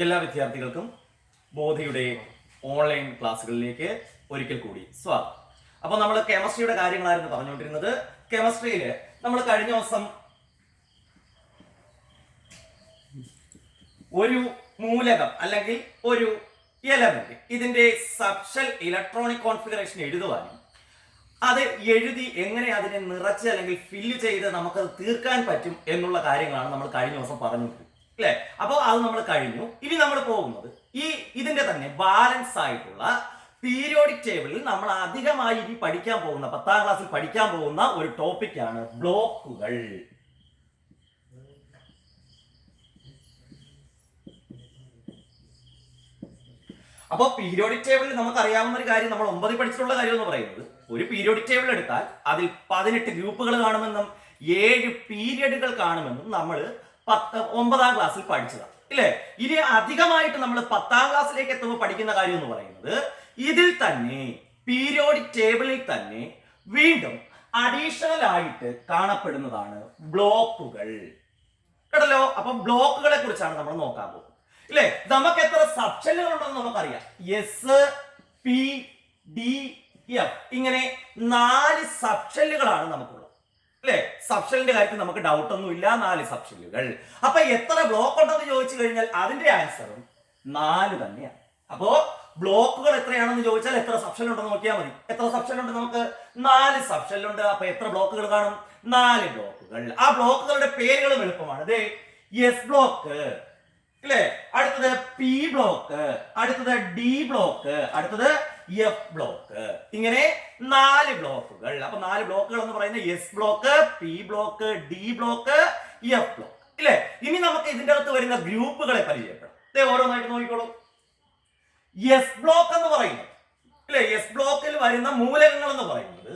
എല്ലാ വിദ്യാർത്ഥികൾക്കും ബോധയുടെ ഓൺലൈൻ ക്ലാസ്സുകളിലേക്ക് ഒരിക്കൽ കൂടി സ്വാഗതം. അപ്പോൾ നമ്മൾ കെമിസ്ട്രിയുടെ കാര്യങ്ങളായിരുന്നു പറഞ്ഞുകൊണ്ടിരുന്നത്. കെമിസ്ട്രിയിൽ നമ്മൾ കഴിഞ്ഞ ദിവസം ഒരു മൂലകം അല്ലെങ്കിൽ ഒരു എലമെന്റ് ഇതിന്റെ സബ്ഷൽ ഇലക്ട്രോണിക് കോൺഫിഗറേഷൻ എഴുതുവാനും അത് എഴുതി എങ്ങനെ അതിനെ നിറച്ച് അല്ലെങ്കിൽ ഫില്ല് ചെയ്ത് നമുക്കത് തീർക്കാൻ പറ്റും എന്നുള്ള കാര്യങ്ങളാണ് നമ്മൾ കഴിഞ്ഞ ദിവസം പറഞ്ഞുകൊണ്ടിരുന്നത്, അല്ലെ? അപ്പോൾ അത് നമ്മൾ കഴിഞ്ഞു. ഇനി നമ്മൾ പോകുന്നത് ഇതിന്റെ തന്നെ ബാലൻസ് ആയിട്ടുള്ള പീരിയോഡിക് ടേബിളിൽ നമ്മൾ അധികമായി ഇനി പഠിക്കാൻ പോകുന്ന 10ാം ക്ലാസ്സിൽ പഠിക്കാൻ പോകുന്ന ഒരു ടോപ്പിക്കാണ് ബ്ലോക്കുകൾ. അപ്പോൾ പീരിയോഡിക് ടേബിളിൽ നമുക്ക് അറിയാവുന്ന ഒരു കാര്യം, നമ്മൾ 9ൽ പഠിച്ചിട്ടുള്ള കാര്യം എന്ന് പറയുന്നത്, ഒരു പീരിയോഡിക് ടേബിൾ എടുത്താൽ അതിൽ 18 ഗ്രൂപ്പുകൾ കാണുമെന്നും 7 പീരിയഡുകൾ കാണുമെന്നും നമ്മൾ 9ാം ക്ലാസ്സിൽ പഠിച്ചതാണ്, ഇല്ലേ? ഇനി അധികമായിട്ട് നമ്മൾ 10ാം ക്ലാസ്സിലേക്ക് എത്തുമ്പോൾ പഠിക്കുന്ന കാര്യം എന്ന് പറയുന്നത്, ഇതിൽ തന്നെ പീരിയോഡിക് ടേബിളിൽ തന്നെ വീണ്ടും അഡീഷണൽ ആയിട്ട് കാണപ്പെടുന്നതാണ് ബ്ലോക്കുകൾ. കേട്ടല്ലോ? അപ്പൊ ബ്ലോക്കുകളെ കുറിച്ചാണ് നമ്മൾ നോക്കാൻ പോകുന്നത്, ഇല്ലേ? നമുക്ക് എത്ര സബ്ഷെല്ലുകൾ ഉണ്ടെന്ന് നമുക്കറിയാം. എസ്, പി, ഡി, എഫ്, ഇങ്ങനെ 4 സബ്ഷെല്ലുകളാണ് നമുക്കുള്ളത്, അല്ലെ? സബ്ഷെല്ലിന്റെ കാര്യത്തിൽ നമുക്ക് ഡൗട്ട് ഒന്നും ഇല്ല, 4 സബ്ഷെല്ലുകൾ. അപ്പൊ എത്ര ബ്ലോക്ക് ഉണ്ടെന്ന് ചോദിച്ചു കഴിഞ്ഞാൽ അതിന്റെ ആൻസറും 4 തന്നെയാണ്. അപ്പോ ബ്ലോക്കുകൾ എത്രയാണെന്ന് ചോദിച്ചാൽ എത്ര സബ്ഷെൽ ഉണ്ടെന്ന് നോക്കിയാൽ മതി. എത്ര സബ്ഷെൽ ഉണ്ട്? നമുക്ക് 4 സബ്ഷെല്ലുണ്ട്. അപ്പൊ എത്ര ബ്ലോക്കുകൾ കാണും? 4 ബ്ലോക്കുകൾ. ആ ബ്ലോക്കുകളുടെ പേരുകളും എളുപ്പമാണ്. അതെ, എസ് ബ്ലോക്ക്, അല്ലേ? അടുത്തത് പി ബ്ലോക്ക്, അടുത്തത് ഡി ബ്ലോക്ക്, അടുത്തത് എഫ് ബ്ലോക്ക്. ഇങ്ങനെ 4 ബ്ലോക്കുകൾ. അപ്പൊ 4 ബ്ലോക്കുകൾ എന്ന് പറയുന്നത് S block, P block, D block, F block, ഇല്ലേ? ഇനി നമുക്ക് ഇതിന്റെ അകത്ത് വരുന്ന ഗ്രൂപ്പുകളെ പരിചയപ്പെടാം. ഓരോന്നായിട്ട് നോക്കിക്കോളൂ. എസ് ബ്ലോക്ക് എന്ന് പറയുന്നത്, ഇല്ലേ? എസ് ബ്ലോക്കിൽ വരുന്ന മൂലകങ്ങൾ എന്ന് പറയുന്നത്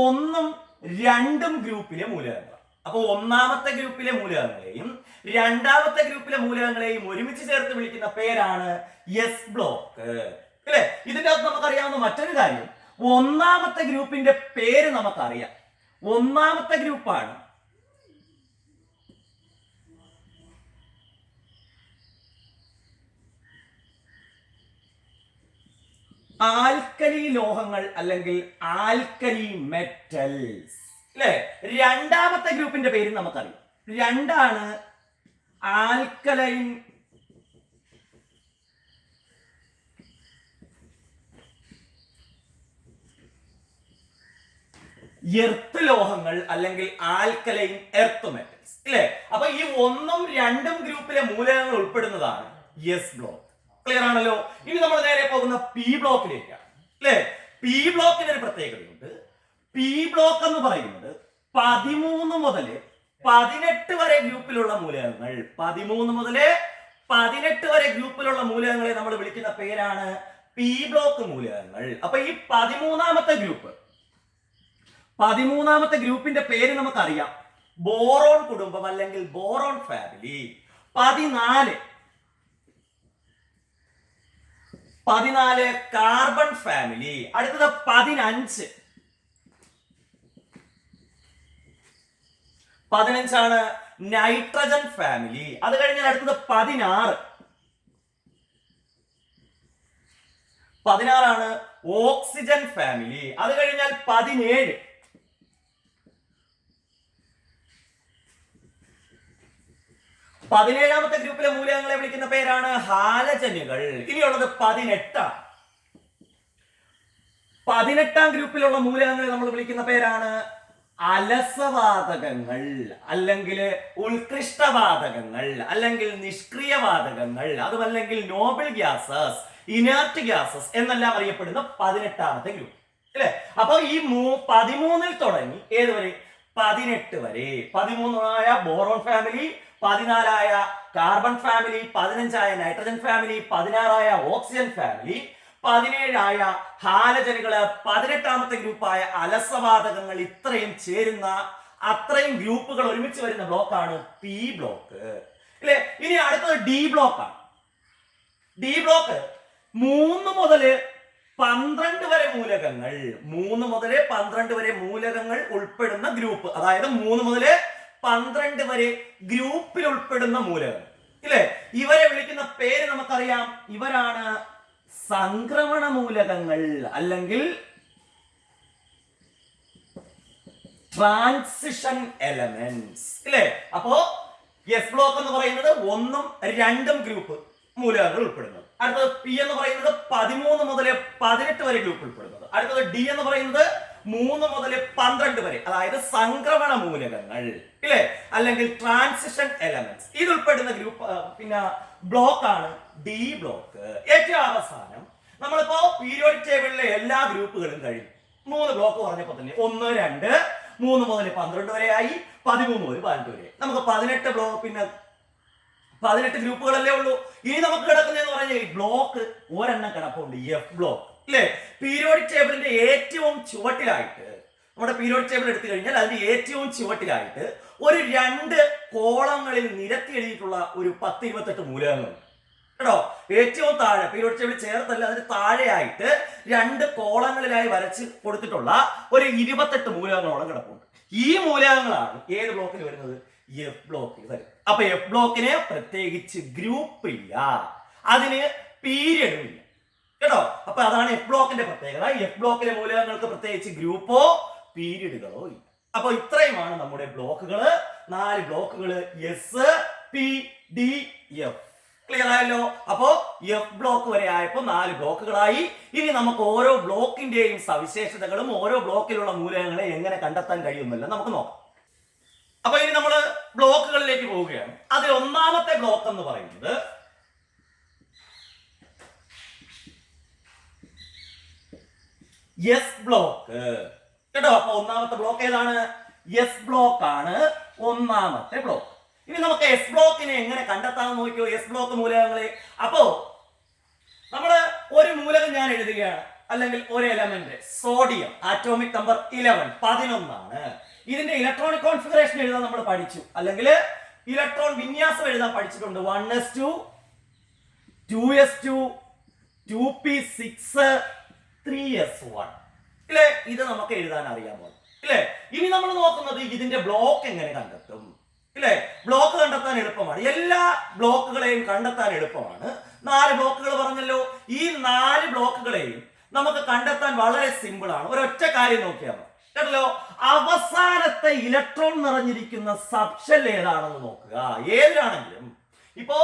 1ഉം 2ഉം ഗ്രൂപ്പിലെ മൂലകങ്ങൾ. അപ്പൊ 1ാമത്തെ ഗ്രൂപ്പിലെ മൂലകങ്ങളെയും 2ാമത്തെ ഗ്രൂപ്പിലെ മൂലകങ്ങളെയും ഒരുമിച്ച് ചേർത്ത് വിളിക്കുന്ന പേരാണ് എസ് ബ്ലോക്ക്, അല്ലെ? ഇതിന്റെ അകത്ത് നമുക്കറിയാവുന്ന മറ്റൊരു കാര്യം, 1ാമത്തെ ഗ്രൂപ്പിന്റെ പേര് നമുക്കറിയാം. 1ാമത്തെ ഗ്രൂപ്പാണ് ആൽക്കലി ലോഹങ്ങൾ അല്ലെങ്കിൽ ആൽക്കലി മെറ്റൽസ്, അല്ലെ? 2ാമത്തെ ഗ്രൂപ്പിന്റെ പേര് നമുക്കറിയാം. 2ആണ് ആൽക്കലൈൻ എർത്ത് ലോഹങ്ങൾ അല്ലെങ്കിൽ ആൽക്കലൈൻ എർത്ത് മെറ്റൽസ്, ഇല്ലേ? അപ്പൊ ഈ 1ഉം 2ഉം ഗ്രൂപ്പിലെ മൂലകങ്ങൾ ഉൾപ്പെടുന്നതാണ് എസ് ബ്ലോക്ക്. ക്ലിയർ ആണല്ലോ? ഇനി നമ്മൾ നേരെ പോകുന്ന പി ബ്ലോക്കിലേക്കാണ്, അല്ലെ? പി ബ്ലോക്കിന് ഒരു പ്രത്യേകതയുണ്ട്. പി ബ്ലോക്ക് എന്ന് പറയുന്നത് 13 മുതൽ 18 വരെ ഗ്രൂപ്പിലുള്ള മൂലകങ്ങൾ, 13 മുതൽ 18 വരെ ഗ്രൂപ്പിലുള്ള മൂലകങ്ങളെ നമ്മൾ വിളിക്കുന്ന പേരാണ് പി ബ്ലോക്ക് മൂലകങ്ങൾ. അപ്പൊ ഈ 13ാമത്തെ ഗ്രൂപ്പിന്റെ പേര് നമുക്കറിയാം, ബോറോൺ കുടുംബം അല്ലെങ്കിൽ ബോറോൺ ഫാമിലി. 14 carbon family. അടുത്തത് 15 നൈട്രജൻ ഫാമിലി. അത് കഴിഞ്ഞാൽ അടുത്തത് 16 ഓക്സിജൻ ഫാമിലി. അത് കഴിഞ്ഞാൽ 17ാമത്തെ ഗ്രൂപ്പിലെ മൂലകങ്ങളെ വിളിക്കുന്ന പേരാണ് ഹാലജനുകൾ. ഇനിയുള്ളത് 18ാം ഗ്രൂപ്പിലുള്ള മൂലകങ്ങളെ നമ്മൾ വിളിക്കുന്ന പേരാണ് അലസവാതകങ്ങൾ അല്ലെങ്കിൽ ഉത്കൃഷ്ടവാതകങ്ങൾ അല്ലെങ്കിൽ നിഷ്ക്രിയവാതകങ്ങൾ, അതുമല്ലെങ്കിൽ നോബിൾ ഗ്യാസസ്, ഇനർട്ട് ഗ്യാസസ് എന്നെല്ലാം അറിയപ്പെടുന്ന 18ാമത്തെ ഗ്രൂപ്പ്, അല്ലെ? അപ്പൊ ഈ 13ൽ തുടങ്ങി ഏതുവരെ? 18 വരെ. 13ആയ ബോറോൺ ഫാമിലി, 14ആയ കാർബൺ ഫാമിലി, 15ആയ നൈട്രജൻ ഫാമിലി, 16ആയ ഓക്സിജൻ ഫാമിലി, 17ആയ ഹാലജനുകള്, 18ാമത്തെ ഗ്രൂപ്പായ അലസവാതകങ്ങൾ. ഇത്രയും ചേരുന്ന അത്രയും ഗ്രൂപ്പുകൾ ഒരുമിച്ച് വരുന്ന ബ്ലോക്കാണ് പി ബ്ലോക്ക്, അല്ലെ? ഇനി അടുത്തത് ഡി ബ്ലോക്കാണ്. ഡി ബ്ലോക്ക് 3 മുതൽ 12 വരെ മൂലകങ്ങൾ, 3 മുതൽ 12 വരെ മൂലകങ്ങൾ ഉൾപ്പെടുന്ന ഗ്രൂപ്പ്. അതായത് 3 മുതൽ 12 വരെ ഗ്രൂപ്പിൽ ഉൾപ്പെടുന്ന മൂലകങ്ങൾ, ഇല്ലേ? ഇവരെ വിളിക്കുന്ന പേര് നമുക്കറിയാം, ഇവരാണ് സംക്രമണ മൂലകങ്ങൾ അല്ലെങ്കിൽ ട്രാൻസിഷൻ എലമെന്റ്സ് അല്ലേ. അപ്പോ എസ് ബ്ലോക്ക് എന്ന് പറയുന്നത് 1ഉം 2ഉം ഗ്രൂപ്പ് മൂലകങ്ങൾ ഉൾപ്പെടുന്നത്. അടുത്തത് പി എന്ന് പറയുന്നത് 13 മുതൽ 18 വരെ ഗ്രൂപ്പ് ഉൾപ്പെടുന്നത്. അടുത്തത് ഡി എന്ന് പറയുന്നത് 3 മുതൽ 12 വരെ, അതായത് സംക്രമണ മൂലകങ്ങൾ ഇല്ലേ, അല്ലെങ്കിൽ ട്രാൻസിഷൻ എലമെന്റ്സ്. ഇത് ഉൾപ്പെടുന്ന ഗ്രൂപ്പ് പിന്നെ ബ്ലോക്ക് ആണ് ഡി ബ്ലോക്ക്. ഏറ്റവും അവസാനം നമ്മളിപ്പോ പീരിയോഡിക് ടേബിളിലെ എല്ലാ ഗ്രൂപ്പുകളും കഴിഞ്ഞു. 3 ബ്ലോക്ക് പറഞ്ഞപ്പോ തന്നെ 1, 2, 3 മുതൽ 12 വരെ ആയി, 13 മുതൽ 18 വരെ. നമുക്ക് 18 ബ്ലോക്ക് പിന്നെ 18 ഗ്രൂപ്പുകളല്ലേ ഉള്ളൂ. ഇനി നമുക്ക് കിടക്കുന്നതെന്ന് പറഞ്ഞാൽ ഈ ബ്ലോക്ക് ഒരെണ്ണം കിടപ്പുണ്ട്, എഫ് ബ്ലോക്ക് ഇല്ലേ. പീരിയോഡിക് ടേബിളിന്റെ ഏറ്റവും ചുവട്ടിലായിട്ട്, നമ്മുടെ പീരിയോഡിക് ടേബിൾ എടുത്തു കഴിഞ്ഞാൽ അതിന്റെ ഏറ്റവും ചുവട്ടിലായിട്ട് ഒരു 2 കോളങ്ങളിൽ നിരത്തി എഴുതിയിട്ടുള്ള ഒരു 10-28 മൂലകങ്ങളുണ്ട് കേട്ടോ. ഏറ്റവും താഴെ പീരിയോഡിക് ടേബിൾ ചേർത്തല്ല, അതിന് താഴെയായിട്ട് 2 കോളങ്ങളിലായി വരച്ച് കൊടുത്തിട്ടുള്ള ഒരു 28 മൂലകങ്ങളോളം കിടപ്പുണ്ട്. ഈ മൂലകങ്ങളാണ് ഏത് ബ്ലോക്കിൽ വരുന്നത്? എഫ് ബ്ലോക്കിൽ വരും. അപ്പൊ എഫ് ബ്ലോക്കിന് പ്രത്യേകിച്ച് ഗ്രൂപ്പ് ഇല്ല, അതിന് പീരിയഡും ഇല്ല കേട്ടോ. അപ്പൊ അതാണ് എഫ് ബ്ലോക്കിന്റെ പ്രത്യേകത. എഫ് ബ്ലോക്കിലെ മൂലകങ്ങൾക്ക് പ്രത്യേകിച്ച് ഗ്രൂപ്പോ പീരിയഡുകളോ ഇല്ല. അപ്പൊ ഇത്രയുമാണ് നമ്മുടെ ബ്ലോക്കുകള്. 4 ബ്ലോക്കുകള് S, P, D, F. Clear ആയല്ലോ. അപ്പോ എഫ് ബ്ലോക്ക് വരെ ആയപ്പോ 4 ബ്ലോക്കുകളായി. ഇനി നമുക്ക് ഓരോ ബ്ലോക്കിന്റെയും സവിശേഷതകളും ഓരോ ബ്ലോക്കിലുള്ള മൂലകങ്ങളെ എങ്ങനെ കണ്ടെത്താൻ കഴിയുന്നില്ല നമുക്ക് നോക്കാം. അപ്പൊ ഇനി നമ്മൾ ബ്ലോക്കുകളിലേക്ക് പോവുകയാണ്. അതിൽ ഒന്നാമത്തെ ബ്ലോക്ക് എന്ന് പറയുന്നത് എസ് ബ്ലോക്ക് കേട്ടോ. അപ്പൊ ഒന്നാമത്തെ ബ്ലോക്ക് ഏതാണ്? എസ് ബ്ലോക്ക് ആണ് ഒന്നാമത്തെ ബ്ലോക്ക്. ഇനി നമുക്ക് എസ് ബ്ലോക്കിനെ എങ്ങനെ കണ്ടെത്താമെന്ന് നോക്കിയോ, എസ് ബ്ലോക്ക് മൂലകങ്ങളെ. അപ്പോ നമ്മള് ഒരു മൂലകം ഞാൻ എഴുതുകയാണ്, അല്ലെങ്കിൽ ഒരു എലമെന്റ് സോഡിയം, ആറ്റോമിക് നമ്പർ 11 ആണ്. ഇതിന്റെ ഇലക്ട്രോണിക് കോൺഫിഗറേഷൻ എഴുതാൻ നമ്മൾ പഠിച്ചു, അല്ലെങ്കിൽ ഇലക്ട്രോൺ വിന്യാസം എഴുതാൻ പഠിച്ചിട്ടുണ്ട്. 1s2, 2s2, 2p6, 3s1 ഇല്ലേ. ഇത് നമുക്ക് എഴുതാൻ അറിയാമോ ഇല്ലേ. ഇനി നമ്മൾ നോക്കുന്നത് ഇതിന്റെ ബ്ലോക്ക് എങ്ങനെ കണ്ടെത്തും ഇല്ലേ. ബ്ലോക്ക് കണ്ടെത്താൻ എളുപ്പമാണ്, എല്ലാ ബ്ലോക്കുകളെയും കണ്ടെത്താൻ എളുപ്പമാണ്. 4 ബ്ലോക്കുകൾ പറഞ്ഞല്ലോ. ഈ 4 ബ്ലോക്കുകളെയും നമുക്ക് കണ്ടെത്താൻ വളരെ സിമ്പിൾ ആണ്. ഒരൊറ്റ കാര്യം നോക്കിയാൽ മതി കേട്ടല്ലോ. അവസാനത്തെ ഇലക്ട്രോൺ നിറഞ്ഞിരിക്കുന്ന സബ്ഷെൽ ഏതാണെന്ന് നോക്കുക. ഏതിലാണെങ്കിലും, ഇപ്പോ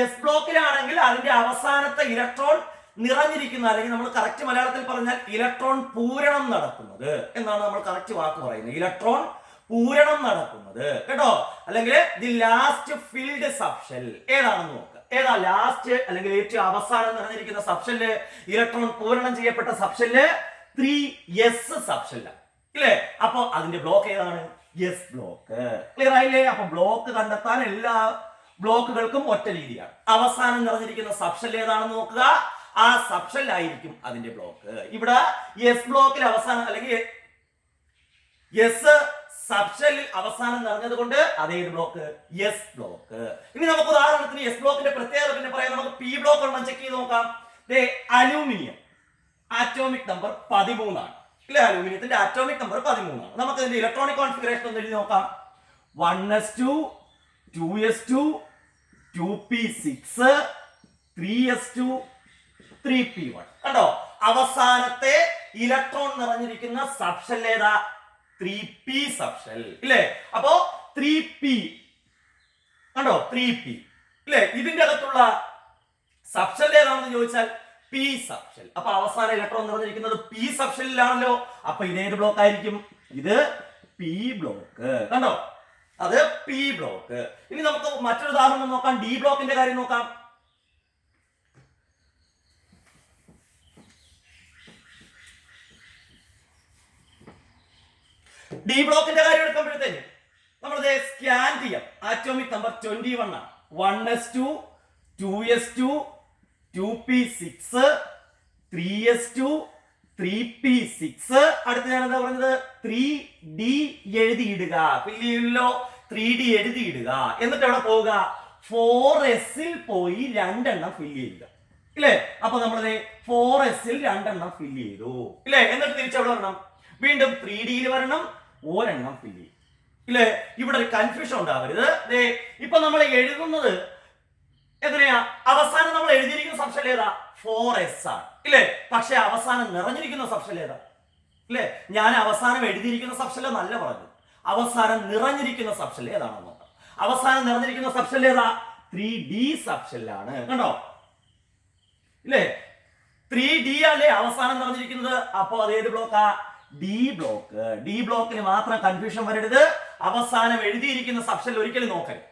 എസ് ബ്ലോക്കിലാണെങ്കിൽ അതിന്റെ അവസാനത്തെ ഇലക്ട്രോൺ നിറഞ്ഞിരിക്കുന്ന, അല്ലെങ്കിൽ നമ്മൾ കറക്റ്റ് മലയാളത്തിൽ പറഞ്ഞാൽ ഇലക്ട്രോൺ പൂരണം നടക്കുന്നത് എന്നാണ് നമ്മൾ കറക്റ്റ് വാക്ക് പറയുന്നത്. ഇലക്ട്രോൺ പൂരണം നടക്കുന്നത് കേട്ടോ. അല്ലെങ്കിൽ ദി ലാസ്റ്റ് ഫിൽഡ് സബ്ഷെൽ ഏതാണെന്ന് നോക്കുക. ഏതാ ലാസ്റ്റ് അല്ലെങ്കിൽ ഏറ്റവും അവസാനം നിറഞ്ഞിരിക്കുന്ന സബ്ഷെല്ല്? ഇലക്ട്രോൺ പൂരണം ചെയ്യപ്പെട്ട സബ്ഷെല്ല് 3s സബ്ഷെല്ല് ഇല്ലേ. അപ്പൊ അതിന്റെ ബ്ലോക്ക് ഏതാണ്? S block. ക്ലിയർ ആയില്ലേ. അപ്പൊ ബ്ലോക്ക് കണ്ടെത്താൻ എല്ലാ ബ്ലോക്കുകൾക്കും ഒറ്റ രീതിയാണ്. അവസാനം നിറഞ്ഞിരിക്കുന്ന സബ്ഷെല്ല് ഏതാണെന്ന് നോക്കുക, ആ സബ്ഷെൽ ആയിരിക്കും അതിന്റെ ബ്ലോക്ക്. ഇവിടെ എസ് ബ്ലോക്കിൽ അവസാനം അല്ലെങ്കിൽ എസ് സബ്ഷെല്ലിൽ അവസാനം നിറഞ്ഞത് കൊണ്ട് അതേത് ബ്ലോക്ക്? S block. ഇനി നമുക്ക് ഉദാഹരണത്തിന് എസ് ബ്ലോക്കിന്റെ പ്രത്യേകത പിന്നെ പറയാം. നമുക്ക് പി ബ്ലോക്ക് ഉണ്ടോ ചെക്ക് ചെയ്ത് നോക്കാം. അലൂമിനിയം ആറ്റോമിക് നമ്പർ 13 ആണ് ഇല്ലേ. അലൂമിനിയത്തിന്റെ ആറ്റോമിക് നമ്പർ 13 ആണ്. നമുക്ക് ഇതിന്റെ ഇലക്ട്രോണിക് കോൺഫിഗറേഷൻ ഒന്ന് എഴുതി നോക്കാം. 1s2, 2s2, 2p6, 3s2, 3p1 കണ്ടോ. അവസാനത്തെ ഇലക്ട്രോൺ നിറഞ്ഞിരിക്കുന്ന സബ്ഷെൽ ഏതാ? 3p സബ്ഷെൽ ഇല്ലേ. അപ്പോ 3p കണ്ടോ, 3p ഇല്ലേ. ഇതിന്റെ അകത്തുള്ള സബ്ഷെൽ ഏതാണെന്ന് ചോദിച്ചാൽ പി സബ്ഷെൽ. അപ്പൊ അവസാന ഇലക്ട്രോൺ നിറഞ്ഞിരിക്കുന്നത് പി സബ്ഷെല്ലിലാണല്ലോ. അപ്പൊ ഇതേത് ബ്ലോക്ക് ആയിരിക്കും? ഇത് പി ബ്ലോക്ക് കണ്ടോ, അത് പി ബ്ലോക്ക്. ഇനി നമുക്ക് മറ്റൊരു ഉദാഹരണം നോക്കാം. ഡി ബ്ലോക്കിന്റെ കാര്യം നോക്കാം. ഡി ബ്ലോക്കിന്റെ കാര്യം എടുക്കുമ്പോഴത്തേക്ക് നമ്മൾ സ്കാൻ ചെയ്യാം. ആറ്റോമിക് നമ്പർ 21 ആണ്. 1s2, 2s2, 2p6, 3s2, 3p6. അടുത്ത് ഞാൻ എന്താ പറഞ്ഞത്? 3d എഴുതിയിടുക. ഫില്ലില്ലോ 3d എഴുതിയിടുക. എന്നിട്ട് എവിടെ പോവുക? 4sൽ പോയി 2 എണ്ണം ഫില്ല് ചെയ്യുക ഇല്ലേ. അപ്പൊ നമ്മളത് 4sൽ 2 എണ്ണം ഫില്ല് ചെയ്തു ഇല്ലേ. എന്നിട്ട് തിരിച്ചവിടെ വരണം, വീണ്ടും 3dയിൽ വരണം, ഒരെണ്ണം ഫില്ല് ചെയ്യും. ഇല്ലേ? ഇവിടെ ഒരു കൺഫ്യൂഷൻ ഉണ്ടാവരുത്. ഇപ്പൊ നമ്മൾ എഴുതുന്നത് എങ്ങനെയാ? അവസാനം നമ്മൾ എഴുതിയിരിക്കുന്ന സബ്ഷെൽ ഏതാ? 4s ആണ് ഇല്ലേ? പക്ഷെ അവസാനം നിറഞ്ഞിരിക്കുന്ന സബ്ഷെൽ ഏതാ? ഇല്ലേ? ഞാൻ അവസാനം എഴുതിയിരിക്കുന്ന സബ്ഷെൽ നല്ല പറഞ്ഞു, അവസാനം നിറഞ്ഞിരിക്കുന്ന സബ്ഷെൽ ഏതാണെന്ന് നോക്കാം. അവസാനം നിറഞ്ഞിരിക്കുന്ന സബ്ഷെൽ ഏതാ? 3d സബ്ഷെല്ലാണ്. കണ്ടോ ഇല്ലേ? 3d അല്ലേ അവസാനം നിറഞ്ഞിരിക്കുന്നത്. അപ്പോ അത് ഏത് ബ്ലോക്കാ? D block. ഡി ബ്ലോക്കിന് മാത്രം കൺഫ്യൂഷൻ വരരുത്. അവസാനം എഴുതിയിരിക്കുന്ന സബ്ഷെൽ ഒരിക്കലും നോക്കരുത്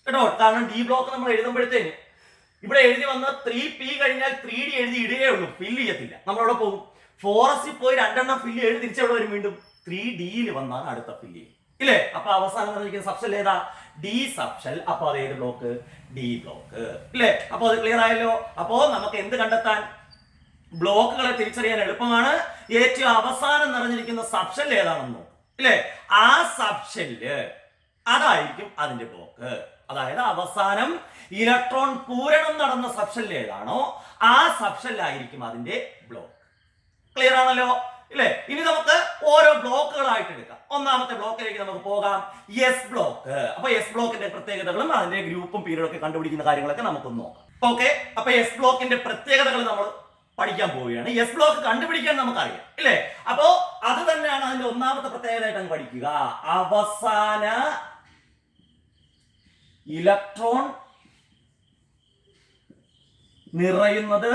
കേട്ടോ. കാരണം ഡി ബ്ലോക്ക് നമ്മൾ എഴുതുമ്പോഴത്തേന് ഇവിടെ എഴുതി വന്ന 3p കഴിഞ്ഞാൽ 3d എഴുതി ഇടുകയേ ഉള്ളൂ, ഫില്ല് ചെയ്യത്തില്ല. നമ്മളവിടെ പോകും, 4s പോയി 2 എണ്ണം ഫില്ല് ചെയ്ത് തിരിച്ചവിടെ വരും, വീണ്ടും 3d വന്നാണ് അടുത്ത ഫില്ല് ചെയ്യും ഇല്ലേ? അപ്പൊ അവസാനം നിറഞ്ഞിരിക്കുന്ന സബ്ഷെൽ ഏതാ? D subshell. അപ്പൊ അത് ഏത് ബ്ലോക്ക്? ഡി ബ്ലോക്ക് ഇല്ലേ? അപ്പൊ അത് ക്ലിയർ ആയല്ലോ. അപ്പോ നമുക്ക് എന്ത് കണ്ടെത്താൻ? ബ്ലോക്കുകളെ തിരിച്ചറിയാൻ എളുപ്പമാണ്. ഏറ്റവും അവസാനം നിറഞ്ഞിരിക്കുന്ന സബ്ഷെൽ ഏതാണെന്ന് നോക്കും ഇല്ലേ? ആ സബ്ഷെല്ല് അതായിരിക്കും അതിന്റെ ബ്ലോക്ക്. അതായത് അവസാനം ഇലക്ട്രോൺ പൂരണം നടന്ന സബ്ഷെൽ ഏതാണോ ആ സബ്ഷെല്ലായിരിക്കും അതിന്റെ ബ്ലോക്ക്. ക്ലിയർ ആണല്ലോ ഇല്ലേ? ഇനി നമുക്ക് ഓരോ ബ്ലോക്കുകളായിട്ട് എടുക്കാം. ഒന്നാമത്തെ ബ്ലോക്കിലേക്ക് നമുക്ക് പോകാം, എസ് ബ്ലോക്ക്. അപ്പൊ എസ് ബ്ലോക്കിന്റെ പ്രത്യേകതകളും അതിന്റെ ഗ്രൂപ്പും പീരീഡും ഒക്കെ കണ്ടുപിടിക്കുന്ന കാര്യങ്ങളൊക്കെ നമുക്കൊന്ന് നോക്കാം. ഓക്കെ, അപ്പൊ എസ് ബ്ലോക്കിന്റെ പ്രത്യേകതകൾ നമ്മൾ പഠിക്കാൻ പോവുകയാണ്. എസ് ബ്ലോക്ക് കണ്ടുപിടിക്കാൻ നമുക്കറിയാം ഇല്ലേ? അപ്പോ അത് തന്നെയാണ് അതിന്റെ ഒന്നാമത്തെ പ്രത്യേകതയായിട്ട് അങ്ങ് പഠിക്കുക. അവസാന ഇലക്ട്രോൺ നിറയുന്നത്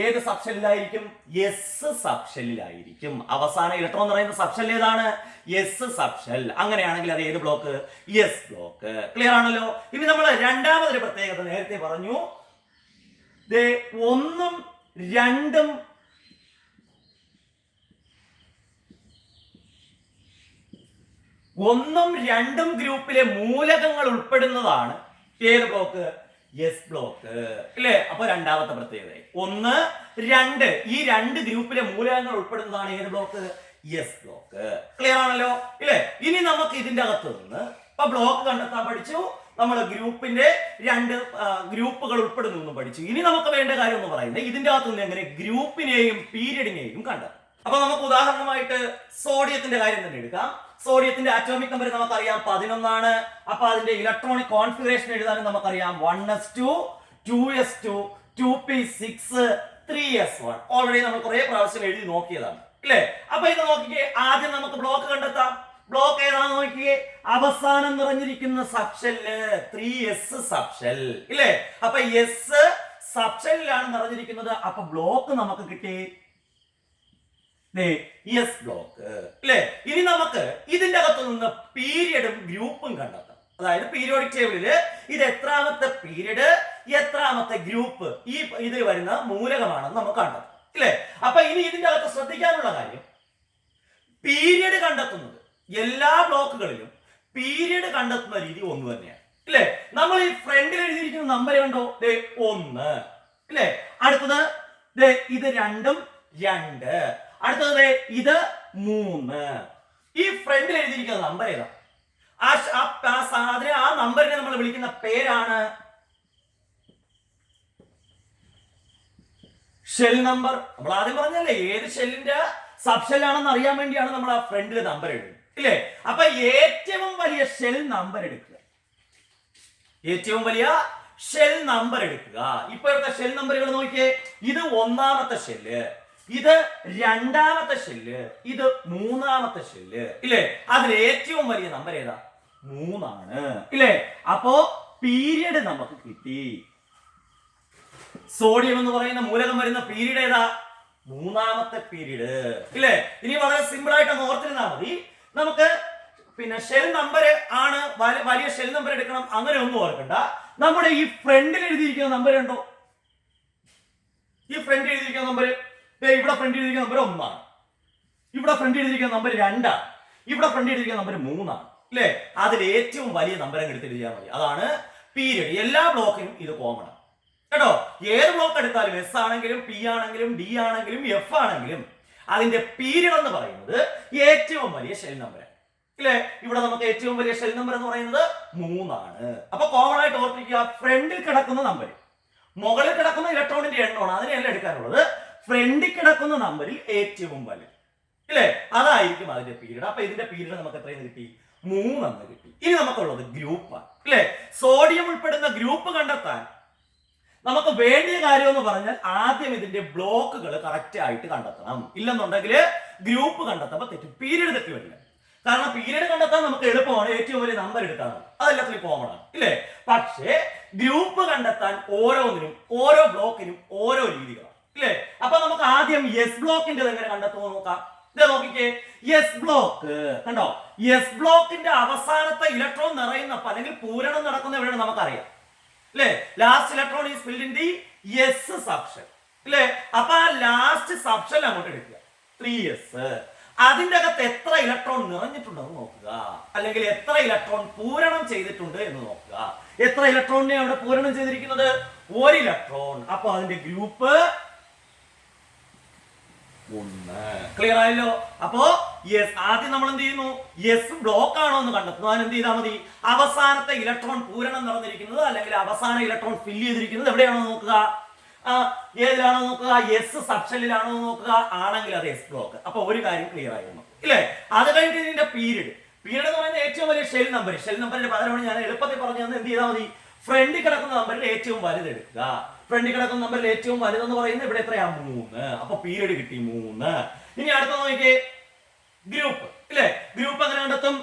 ഏത് സബ്ഷെല്ലിലായിരിക്കും? എസ് സബ്ഷെല്ലിലായിരിക്കും. അവസാന ഇലക്ട്രോൺ നിറയുന്ന സബ്ഷെൽ ഏതാണ്? S subshell. അങ്ങനെയാണെങ്കിൽ അത് ഏത് ബ്ലോക്ക്? S block. ക്ലിയർ ആണല്ലോ. ഇനി നമ്മൾ രണ്ടാമതൊരു പ്രത്യേകത നേരത്തെ പറഞ്ഞു, 1ഉം 2ഉം ഒന്നും രണ്ടും ഗ്രൂപ്പിലെ മൂലകങ്ങൾ ഉൾപ്പെടുന്നതാണ് ഏത് ബ്ലോക്ക്? എസ് ബ്ലോക്ക് ഇല്ലേ? അപ്പൊ രണ്ടാമത്തെ പ്രത്യേകത 1, 2 ഈ രണ്ട് ഗ്രൂപ്പിലെ മൂലകങ്ങൾ ഉൾപ്പെടുന്നതാണ് ഏത് ബ്ലോക്ക്? S block. ക്ലിയർ ആണല്ലോ ഇല്ലേ? ഇനി നമുക്ക് ഇതിന്റെ അകത്ത് നിന്ന് ഇപ്പൊ ബ്ലോക്ക് കണ്ടെത്താൻ പഠിച്ചു, നമ്മൾ ഗ്രൂപ്പിന്റെ 2 ഗ്രൂപ്പുകൾ ഉൾപ്പെടുന്നു എന്നും പഠിച്ചു. ഇനി നമുക്ക് വേണ്ട കാര്യം എന്ന് പറയുന്നത് ഇതിന്റെ അകത്ത് നിന്ന് എങ്ങനെ ഗ്രൂപ്പിനെയും പീരിയഡിനെയും കണ്ടെത്താം. അപ്പൊ നമുക്ക് ഉദാഹരണമായിട്ട് സോഡിയത്തിന്റെ കാര്യം തന്നെ എടുക്കാം. സോഡിയത്തിന്റെ ആറ്റോമിക് നമ്പർ നമുക്കറിയാം 11 ആണ്. അപ്പൊ അതിന്റെ ഇലക്ട്രോണിക് കോൺഫിഗറേഷൻ എഴുതാനും നമുക്കറിയാം 1s2, 2s2, 2p6, 3s1. Already നമ്മൾ കുറെ പ്രാവശ്യം എഴുതി നോക്കിയതാണ് ഇല്ലേ? അപ്പൊ ഇത് നോക്കിക്കേ, ആദ്യം നമുക്ക് ബ്ലോക്ക് കണ്ടെത്താം. ബ്ലോക്ക് ഏതാണെന്ന് നോക്കിയേ, അവസാനം നിറഞ്ഞിരിക്കുന്ന സബ്ഷെല്ല് 3s സബ്ഷെൽ ഇല്ലേ? അപ്പൊ എസ് സബ്ഷെല്ലിലാണ് നിറഞ്ഞിരിക്കുന്നത്. അപ്പൊ ബ്ലോക്ക് നമുക്ക് കിട്ടി എസ് ബ്ലോക്ക് അല്ലേ? ഇനി നമുക്ക് ഇതിന്റെ അകത്ത് നിന്ന് പീരിയഡും ഗ്രൂപ്പും കണ്ടെത്താം. അതായത് പീരിയോഡിക് ടേബിളില് ഇത് എത്രാമത്തെ പീരിയഡ് എത്രാമത്തെ ഗ്രൂപ്പ് ഈ ഇതിൽ വരുന്ന മൂലകമാണെന്ന് നമുക്ക് കണ്ടെത്താം ഇല്ലേ? അപ്പൊ ഇനി ഇതിന്റെ അകത്ത് ശ്രദ്ധിക്കാനുള്ള കാര്യം, പീരിയഡ് കണ്ടെത്തുന്നത് എല്ലാ ബ്ലോക്കുകളിലും പീരിയഡ് കണ്ടെത്തുന്ന രീതി ഒന്ന് തന്നെയാണ് ഇല്ലേ? നമ്മൾ ഈ ഫ്രണ്ടിൽ എഴുതിയിരിക്കുന്ന നമ്പർ കണ്ടോ? 1 ഇല്ലേ? അടുത്തത് ഇത് 2ഉം 2, അടുത്തത് ഇത് 3. ഈ ഫ്രണ്ടിൽ എഴുതിയിരിക്കുന്ന നമ്പർ ഏതാ? ആ നമ്പറിനെ നമ്മൾ വിളിക്കുന്ന പേരാണ് ഷെൽ നമ്പർ. നമ്മൾ ആദ്യം പറഞ്ഞല്ലേ ഏത് ഷെല്ലിന്റെ സബ്ഷെല്ലാണെന്ന് അറിയാൻ വേണ്ടിയാണ് നമ്മൾ ആ ഫ്രണ്ടിൽ നമ്പർ എഴുതുന്നത് ഇല്ലേ? അപ്പൊ ഏറ്റവും വലിയ ഷെൽ നമ്പർ എടുക്കുക, ഏറ്റവും വലിയ ഷെൽ നമ്പർ എടുക്കുക. ഇപ്പോഴത്തെ ഷെൽ നമ്പറുകൾ നോക്കിയേ, ഇത് 1ാമത്തെ ഷെല്ല്, ഇത് 2ാമത്തെ ഷെല്ല്, ഇത് 3ാമത്തെ ഷെല്ല് ഇല്ലേ? അതിൽ ഏറ്റവും വലിയ നമ്പർ ഏതാ? 3 ആണ് ഇല്ലേ? അപ്പോ പീരിയഡ് നമുക്ക് കിട്ടി. സോഡിയം എന്ന് പറയുന്ന മൂലകം വരുന്ന പീരീഡ് ഏതാ? 3ാമത്തെ പീരീഡ് ഇല്ലേ? ഇനി വളരെ സിമ്പിൾ ആയിട്ട് ഓർത്തിരുന്നാൽ മതി. നമുക്ക് പിന്നെ ഷെൽ നമ്പർ ആണ്, വലിയ ഷെൽ നമ്പർ എടുക്കണം അങ്ങനെ ഒന്നും ഓർക്കണ്ട. നമ്മുടെ ഈ ഫ്രണ്ടിൽ എഴുതിയിരിക്കുന്ന നമ്പർ ഉണ്ടോ? ഈ ഫ്രണ്ടിൽ എഴുതിയിരിക്കുന്ന നമ്പർ, ഇവിടെ ഫ്രണ്ടിൽ എഴുതിയിരിക്കുന്ന നമ്പർ 1 ആണ്, ഇവിടെ ഫ്രണ്ടിൽ എഴുതിയിരിക്കുന്ന നമ്പർ 2 ആണ്, ഇവിടെ ഫ്രണ്ടിൽ എഴുതിയിരിക്കുന്ന നമ്പർ 3 ആണ് അല്ലേ? അതിൽ ഏറ്റവും വലിയ നമ്പർ അങ്ങ് എടുത്ത് എഴുതിയാൽ മതി. അതാണ് പീരിയഡ്. എല്ലാ ബ്ലോക്കിനും ഇത് കോമൺ ആണ് കേട്ടോ. ഏത് ബ്ലോക്ക് എടുത്താലും എസ് ആണെങ്കിലും പി ആണെങ്കിലും ഡി ആണെങ്കിലും എഫ് ആണെങ്കിലും അതിന്റെ പീരിയഡ് എന്ന് പറയുന്നത് ഏറ്റവും വലിയ ഷെൽ നമ്പർ ഇല്ലേ? ഇവിടെ നമുക്ക് ഏറ്റവും വലിയ ഷെൽ നമ്പർ എന്ന് പറയുന്നത് 3 ആണ്. അപ്പൊ കോമൺ ആയിട്ട് ഓർത്തിരിക്കുക, ഫ്രണ്ടിൽ കിടക്കുന്ന നമ്പർ മുകളിൽ കിടക്കുന്ന ഇലക്ട്രോണിന്റെ എണ്ണമാണ്, അതിനെയല്ല എടുക്കാനുള്ളത്. ഫ്രണ്ടിൽ കിടക്കുന്ന നമ്പറിൽ ഏറ്റവും വലുത് ഇല്ലേ? അതായിരിക്കും അതിന്റെ പീരീഡ്. അപ്പൊ ഇതിന്റെ പീരീഡ് നമുക്ക് എത്രയെന്ന് കിട്ടി? 3 എന്ന് കിട്ടി. ഇനി നമുക്കുള്ളത് ഗ്രൂപ്പാണ് ഇല്ലേ? സോഡിയം ഉൾപ്പെടുന്ന ഗ്രൂപ്പ് കണ്ടെത്താൻ നമുക്ക് വേണ്ടിയ കാര്യം എന്ന് പറഞ്ഞാൽ ആദ്യം ഇതിന്റെ ബ്ലോക്കുകൾ കറക്റ്റ് ആയിട്ട് കണ്ടെത്തണം. ഇല്ലെന്നുണ്ടെങ്കിൽ ഗ്രൂപ്പ് കണ്ടെത്തുമ്പോൾ തെറ്റും, പീരീഡ് തെറ്റി വരില്ല. കാരണം പീരീഡ് കണ്ടെത്താൻ നമുക്ക് എളുപ്പമാണ്, ഏറ്റവും വലിയ നമ്പർ എടുക്കാൻ, അതെല്ലാത്തിലും കോമൺ ആണ് ഇല്ലേ. പക്ഷേ ഗ്രൂപ്പ് കണ്ടെത്താൻ ഓരോന്നിനും ഓരോ ബ്ലോക്കിനും ഓരോ രീതികളാണ് ഇല്ലേ. അപ്പൊ നമുക്ക് ആദ്യം എസ് ബ്ലോക്കിന്റെ എങ്ങനെ കണ്ടെത്തുമോ നോക്കാം. ഇത് നോക്കിക്കേ, എസ് ബ്ലോക്ക് കണ്ടോ, എസ് ബ്ലോക്കിന്റെ അവസാനത്തെ ഇലക്ട്രോൺ നിറയുന്നപ്പോ അല്ലെങ്കിൽ പൂരണം നടക്കുന്ന എവിടെയാണ് നമുക്കറിയാം അല്ലേ. Last electron is filled in the S subshell അല്ലേ. അപ്പൊ ആ ലാസ്റ്റ് സബ്ഷെൽ അങ്ങോട്ട് എടുക്കുക 3s. അതിന്റെ അകത്ത് എത്ര ഇലക്ട്രോൺ നിറഞ്ഞിട്ടുണ്ടെന്ന് നോക്കുക, അല്ലെങ്കിൽ എത്ര ഇലക്ട്രോൺ പൂരണം ചെയ്തിട്ടുണ്ട് എന്ന് നോക്കുക. എത്ര ഇലക്ട്രോണിനെ അവിടെ പൂരണം ചെയ്തിരിക്കുന്നത്? 1 ഇലക്ട്രോൺ. അപ്പൊ അതിന്റെ ഗ്രൂപ്പ് 1. ക്ലിയർ ആയല്ലോ. അപ്പോ യെസ്, ആദ്യം നമ്മൾ എന്ത് ചെയ്യുന്നു, യെസ് ബ്ലോക്ക് ആണോ എന്ന് കണ്ടെത്തുന്നു. അതിന് എന്ത് ചെയ്താൽ മതി, അവസാനത്തെ ഇലക്ട്രോൺ പൂരണം നിറഞ്ഞിരിക്കുന്നത് അല്ലെങ്കിൽ അവസാന ഇലക്ട്രോൺ ഫില്ല് ചെയ്തിരിക്കുന്നത് എവിടെയാണോ നോക്കുക, ഏതിലാണോ നോക്കുക, എസ് സബ്ഷെല്ലിലാണോ നോക്കുക. ആണെങ്കിൽ അത് എസ് ബ്ലോക്ക്. അപ്പൊ ഒരു കാര്യം ക്ലിയർ ആയിരുന്നു ഇല്ലേ. അത് കഴിഞ്ഞിട്ട് ഇതിന്റെ പീരീഡ് എന്ന് പറയുന്നത് ഏറ്റവും വലിയ ഷെൽ നമ്പറിന്റെ പകരമാണ് ഞാൻ എളുപ്പത്തിൽ പറഞ്ഞു തന്നെ. എന്ത് ചെയ്താൽ മതി, ഫ്രണ്ടിൽ കിടക്കുന്ന നമ്പറിൽ ഏറ്റവും വലുത് എടുക്കുക. ഫ്രണ്ടിൽ കിടക്കുന്ന നമ്പറിൽ ഏറ്റവും വലുതെന്ന് പറയുന്നത് ഇവിടെ എത്രയാ, 3. അപ്പൊ പീരീഡ് കിട്ടി 3. ഇനി അടുത്ത നോക്കിയേ, ഗ്രൂപ്പ് ഇല്ലേ. ഗ്രൂപ്പ് എങ്ങനെ കണ്ടെത്തും?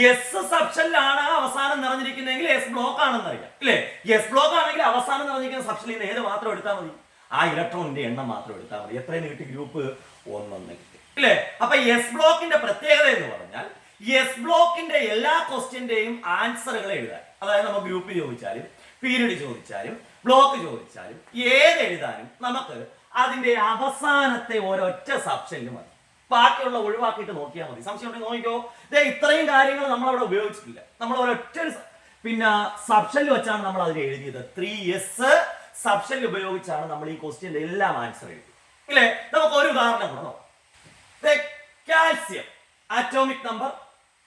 എസ് സബ്ഷെല്ലാണ് അവസാനം നിറഞ്ഞിരിക്കുന്നതെങ്കിൽ എസ് ബ്ലോക്ക് ആണെന്ന് അറിയാം ഇല്ലേ. എസ് ബ്ലോക്ക് ആണെങ്കിൽ അവസാനം നിറഞ്ഞിരിക്കുന്ന സബ്ഷെല്ലിൽ നിന്ന് ഏത് മാത്രം എടുത്താൽ മതി, ആ ഇലക്ട്രോണിന്റെ എണ്ണം മാത്രം എടുത്താൽ മതി. എത്രയെന്ന് കിട്ടി, ഗ്രൂപ്പ് 1 കിട്ടി ഇല്ലേ. അപ്പൊ എസ് ബ്ലോക്കിന്റെ പ്രത്യേകത എന്ന് പറഞ്ഞാൽ എസ് ബ്ലോക്കിന്റെ എല്ലാ ക്വസ്റ്റ്യന്റെയും ആൻസറുകൾ എഴുതാൻ, അതായത് നമ്മൾ ഗ്രൂപ്പ് ചോദിച്ചാലും പീരീഡ് ചോദിച്ചാലും ബ്ലോക്ക് ചോദിച്ചാലും ഏത് എഴുതാനും നമുക്ക് അതിന്റെ അവസാനത്തെ ഒരൊറ്റ സബ്ഷെല്ല് മതി. ബാക്കിയുള്ള ഒഴിവാക്കിയിട്ട് നോക്കിയാൽ മതി. സംശയം ഉണ്ടെങ്കിൽ നോക്കിക്കോ, ഇത്രയും കാര്യങ്ങൾ നമ്മൾ അവിടെ ഉപയോഗിച്ചിട്ടില്ല. നമ്മൾ ഒരൊറ്റ സബ്ഷെല്ല് വെച്ചാണ് നമ്മൾ അതിൽ എഴുതിയത്. 3s സബ്ഷെല്ല് ഉപയോഗിച്ചാണ് നമ്മൾ ഈ ക്വസ്റ്റ്യന്റെ എല്ലാം ആൻസർ എഴുതി ഇല്ലേ. നമുക്ക് ഒരു ഉദാഹരണം കൂടെ നോക്കാം. കാൽസ്യം ആറ്റോമിക് നമ്പർ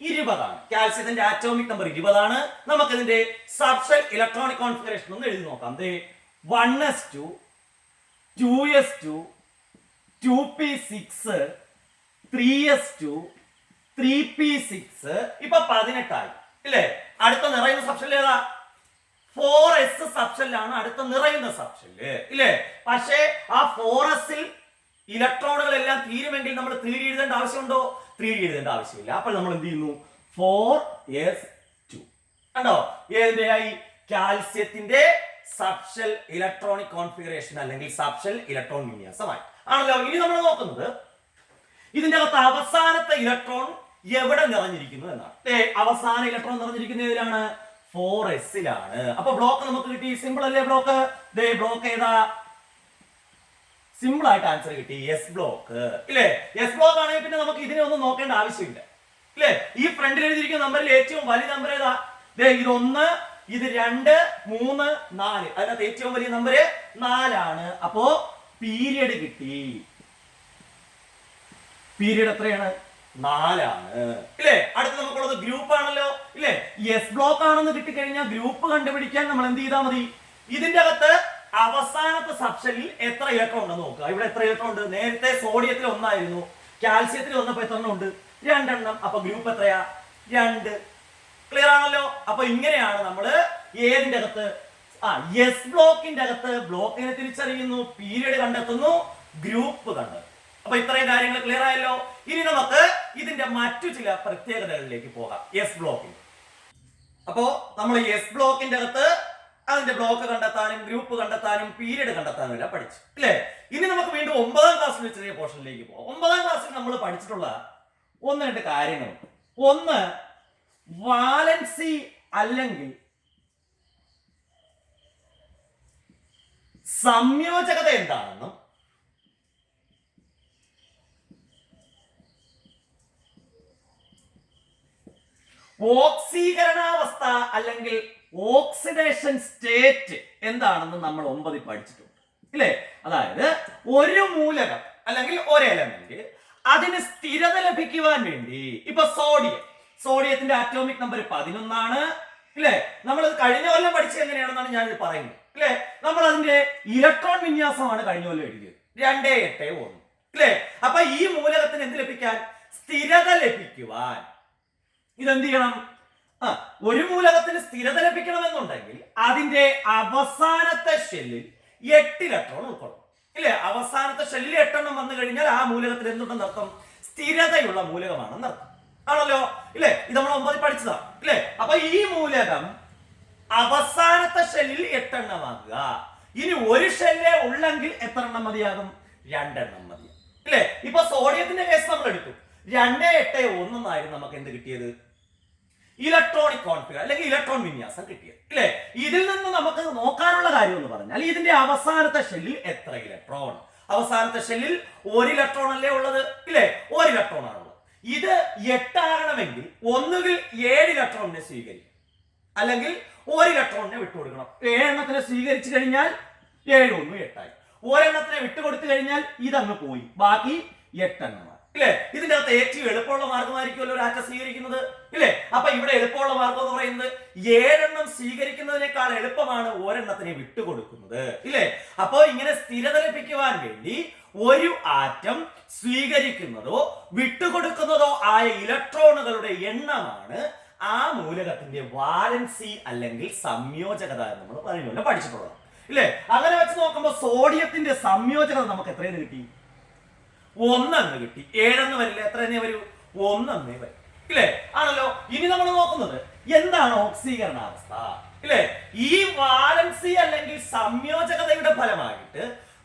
20 ആണ്. കാൽസ്യത്തിന്റെ ആറ്റോമിക് നമ്പർ 20 ആണ്. നമുക്ക് ഇതിന്റെ സബ്ഷെൽ ഇലക്ട്രോണിക് കോൺഫിഗറേഷൻ ഒന്ന് എഴുതി നോക്കാം. 1s2 2s2 2p6 3s2 3p6. ഇപ്പൊ 18 ആയി ഇല്ലേ. അടുത്ത നിറയുന്ന സബ്ഷെൽ ഏതാ, 4s സബ്ഷെല്ലാണ് അടുത്ത നിറയുന്ന സബ്ഷെല്ല് ഇല്ലേ. പക്ഷേ ആ 4sൽ ഇലക്ട്രോണുകളെല്ലാം തീരുമെങ്കിൽ നമ്മൾ 3d എഴുതേണ്ട ആവശ്യമുണ്ടോ? 3d എഴുതേണ്ട ആവശ്യമില്ല. അപ്പോൾ നമ്മൾ എന്ത് ചെയ്യുന്നു, 4s2 കണ്ടോ, ഏതിന്റെയായി, കാൽസ്യത്തിന്റെ സബ്ഷെൽ ഇലക്ട്രോണിക് കോൺഫിഗറേഷൻ അല്ലെങ്കിൽ സബ്ഷെൽ ഇലക്ട്രോൺ വിന്യാസമായി ആണല്ലോ. ഇനി നമ്മൾ നോക്കുന്നത് ഇതിന്റെ അകത്ത് അവസാനത്തെ ഇലക്ട്രോൺ എവിടെ നിറഞ്ഞിരിക്കുന്നു എന്നാണ്. അവസാന ഇലക്ട്രോൺ നിറഞ്ഞിരിക്കുന്ന ഏതിലാണ്, 4sലാണ്. അപ്പൊ ബ്ലോക്ക് നമുക്ക് കിട്ടി. സിമ്പിൾ അല്ലേ ബ്ലോക്ക്. ബ്ലോക്ക് ഏതാ, സിമ്പിൾ ആയിട്ട് ആൻസർ കിട്ടി, എസ് ബ്ലോക്ക് ഇല്ലേ. എസ് ബ്ലോക്ക് ആണെങ്കിൽ പിന്നെ നമുക്ക് ഇതിനെ ഒന്നും നോക്കേണ്ട ആവശ്യമില്ല ഇല്ലേ. ഈ ഫ്രണ്ടിൽ എഴുതിയിരിക്കുന്ന നമ്പറിൽ ഏറ്റവും വലിയ നമ്പർ ഏതാ, ഇത് 1, ഇത് 2, 3, 4. അതിനകത്ത് ഏറ്റവും വലിയ നമ്പർ 4 ആണ്. അപ്പോ പീരിയഡ് കിട്ടി. പീരിയഡ് എത്രയാണ്, 4 ആണ് ഇല്ലേ. അടുത്ത നമുക്കുള്ളത് ഗ്രൂപ്പ് ആണല്ലോ ഇല്ലേ. എസ് ബ്ലോക്ക് ആണെന്ന് കിട്ടിക്കഴിഞ്ഞാൽ ഗ്രൂപ്പ് കണ്ടുപിടിക്കാൻ നമ്മൾ എന്ത് ചെയ്താൽ മതി, ഇതിന്റെ അകത്ത് അവസാനത്തെ സബ്ഷെല്ലിൽ എത്ര ഇലക്ട്രോൺ ഉണ്ടെന്ന് നോക്കുക. ഇവിടെ എത്ര ഇലക്ട്രോൺ ഉണ്ട്, നേരത്തെ സോഡിയത്തിൽ 1 ആയിരുന്നു, കാൽസ്യത്തിൽ വന്നപ്പോ എത്ര എണ്ണം ഉണ്ട്, 2 എണ്ണം. അപ്പൊ ഗ്രൂപ്പ് എത്രയാ, 2. ക്ലിയർ ആണല്ലോ. അപ്പൊ ഇങ്ങനെയാണ് നമ്മൾ ഏതിന്റെ അകത്ത്, എസ് ബ്ലോക്കിന്റെ അകത്ത് ബ്ലോക്കിനെ തിരിച്ചറിയുന്നു, പീരിയഡ് കണ്ടെത്തുന്നു, ഗ്രൂപ്പ് കണ്ടെത്തുന്നു. അപ്പൊ ഇത്രയും കാര്യങ്ങൾ ക്ലിയർ ആയല്ലോ. ഇനി നമുക്ക് ഇതിന്റെ മറ്റു ചില പ്രത്യേകതകളിലേക്ക് പോകാം. എസ് ബ്ലോക്കിൽ അപ്പോ നമ്മൾ എസ് ബ്ലോക്കിന്റെ അകത്ത് അതിന്റെ ബ്ലോക്ക് കണ്ടെത്താനും ഗ്രൂപ്പ് കണ്ടെത്താനും പീരിയഡ് കണ്ടെത്താനും എല്ലാം പഠിച്ചു അല്ലേ. ഇനി നമുക്ക് വീണ്ടും 9ാം ക്ലാസ്സിലെ ചെറിയ പോർഷനിലേക്ക് പോകാം. 9ാം ക്ലാസ്സിൽ നമ്മൾ പഠിച്ചിട്ടുള്ള 1-2 കാര്യങ്ങൾ. ഒന്ന്, വാലൻസി അല്ലെങ്കിൽ സംയോജകത എന്താണെന്നും ഓക്സീകരണാവസ്ഥ അല്ലെങ്കിൽ ഓക്സിഡേഷൻ സ്റ്റേറ്റ് എന്താണെന്ന് നമ്മൾ 9ൽ പഠിച്ചിട്ടുണ്ട് ഇല്ലേ. അതായത് ഒരു മൂലകം അല്ലെങ്കിൽ ഒരു എലമെന്റ് അതിന് സ്ഥിരത ലഭിക്കുവാൻ വേണ്ടി, ഇപ്പൊ സോഡിയത്തിന്റെ ആറ്റോമിക് നമ്പർ 11 ആണ് ഇല്ലേ. നമ്മൾ കഴിഞ്ഞ കൊല്ലം പഠിച്ചത് എങ്ങനെയാണെന്നാണ് ഞാൻ പറയുന്നത് ഇല്ലേ. നമ്മൾ അതിന്റെ ഇലക്ട്രോൺ വിന്യാസമാണ് കഴിഞ്ഞ കൊല്ലം എഴുതിയത്, 281 ഇല്ലേ. അപ്പൊ ഈ മൂലകത്തിന് എന്ത് ലഭിക്കാൻ, സ്ഥിരത ലഭിക്കുവാൻ ഇതെന്ത് ചെയ്യണം, ഒരു മൂലകത്തിന് സ്ഥിരത ലഭിക്കണമെന്നുണ്ടെങ്കിൽ അതിന്റെ അവസാനത്തെ ഷെല്ലിൽ 8 ഇലക്ട്രോൺ ഉൾക്കൊള്ളും. ഇല്ലേ? അവസാനത്തെ ഷെല്ലിൽ 8 എണ്ണം വന്നു കഴിഞ്ഞാൽ ആ മൂലകത്തിൽ എന്തുണ്ടെന്ന് അർത്ഥം? സ്ഥിരതയുള്ള മൂലകമാണെന്ന് അർത്ഥം ആണല്ലോ. ഇല്ലേ? ഇത് നമ്മൾ 9 പഠിച്ചതാ. ഇല്ലേ? അപ്പൊ ഈ മൂലകം അവസാനത്തെ ഷെല്ലിൽ 8 എണ്ണം ആകുക. ഇനി ഒരു ഷെല്ലേ ഉള്ളെങ്കിൽ എത്ര എണ്ണം മതിയാകും? 2 എണ്ണം മതി. ഇല്ലേ? ഇപ്പൊ സോഡിയത്തിന്റെ കേസ് നമ്മൾ എടുത്തു. 2, 8, 1 ആയിരുന്നു നമുക്ക് എന്ത് കിട്ടിയത്? ഇലക്ട്രോണിക് കോൺഫിഗർ അല്ലെങ്കിൽ ഇലക്ട്രോൺ വിന്യാസം കിട്ടിയത്. ഇല്ലേ? ഇതിൽ നിന്ന് നമുക്ക് നോക്കാനുള്ള കാര്യം എന്ന് പറഞ്ഞാൽ ഇതിന്റെ അവസാനത്തെ ഷെല്ലിൽ എത്ര ഇലക്ട്രോൺ? അവസാനത്തെ ഷെല്ലിൽ 1 ഇലക്ട്രോൺ അല്ലേ ഉള്ളത്? ഇല്ലേ? 1 ഇലക്ട്രോൺ ആണുള്ളത്. ഇത് 8 ആകണമെങ്കിൽ ഒന്നുകിൽ 7 ഇലക്ട്രോണിനെ സ്വീകരിക്കും, അല്ലെങ്കിൽ 1 ഇലക്ട്രോണിനെ വിട്ടുകൊടുക്കണം. 7 എണ്ണത്തിനെ സ്വീകരിച്ചു കഴിഞ്ഞാൽ 7 1 8 ആയി. ഒരെണ്ണത്തിനെ വിട്ടുകൊടുത്തു കഴിഞ്ഞാൽ ഇതങ്ങ് പോയി, ബാക്കി 8 എണ്ണമാണ്. ഇല്ലേ? ഇതിന്റെ അകത്ത് ഏറ്റവും എളുപ്പമുള്ള മാർഗമായിരിക്കുമല്ലോ ഒരു ആറ്റം സ്വീകരിക്കുന്നത്. ഇല്ലേ? അപ്പൊ ഇവിടെ എളുപ്പമുള്ള മാർഗം എന്ന് പറയുന്നത് 7 എണ്ണം സ്വീകരിക്കുന്നതിനേക്കാൾ എളുപ്പമാണ് ഒരെണ്ണത്തിനെ വിട്ടുകൊടുക്കുന്നത്. ഇല്ലേ? അപ്പോ ഇങ്ങനെ സ്ഥിരത ലഭിക്കുവാൻ വേണ്ടി ഒരു ആറ്റം സ്വീകരിക്കുന്നതോ വിട്ടുകൊടുക്കുന്നതോ ആയ ഇലക്ട്രോണുകളുടെ എണ്ണമാണ് ആ മൂലകത്തിന്റെ വാലൻസി അല്ലെങ്കിൽ സംയോജകത എന്ന് നമ്മൾ പറയുമല്ലോ, പഠിച്ചിട്ടുള്ളത്. ഇല്ലേ? അങ്ങനെ വെച്ച് നോക്കുമ്പോൾ സോഡിയത്തിന്റെ സംയോജകത നമുക്ക് എത്രയെന്ന് കിട്ടി? 1 കിട്ടി. 7 വരില്ല. എത്ര തന്നെ വരൂ? 1 വരും. ഇല്ലേ? ആണല്ലോ. ഇനി നമ്മൾ നോക്കുന്നത് എന്താണ് ഓക്സീകരണാവസ്ഥ. ഇല്ലേ? ഈ വാലൻസി അല്ലെങ്കിൽ സംയോജകതയുടെ ഫലമായിട്ട്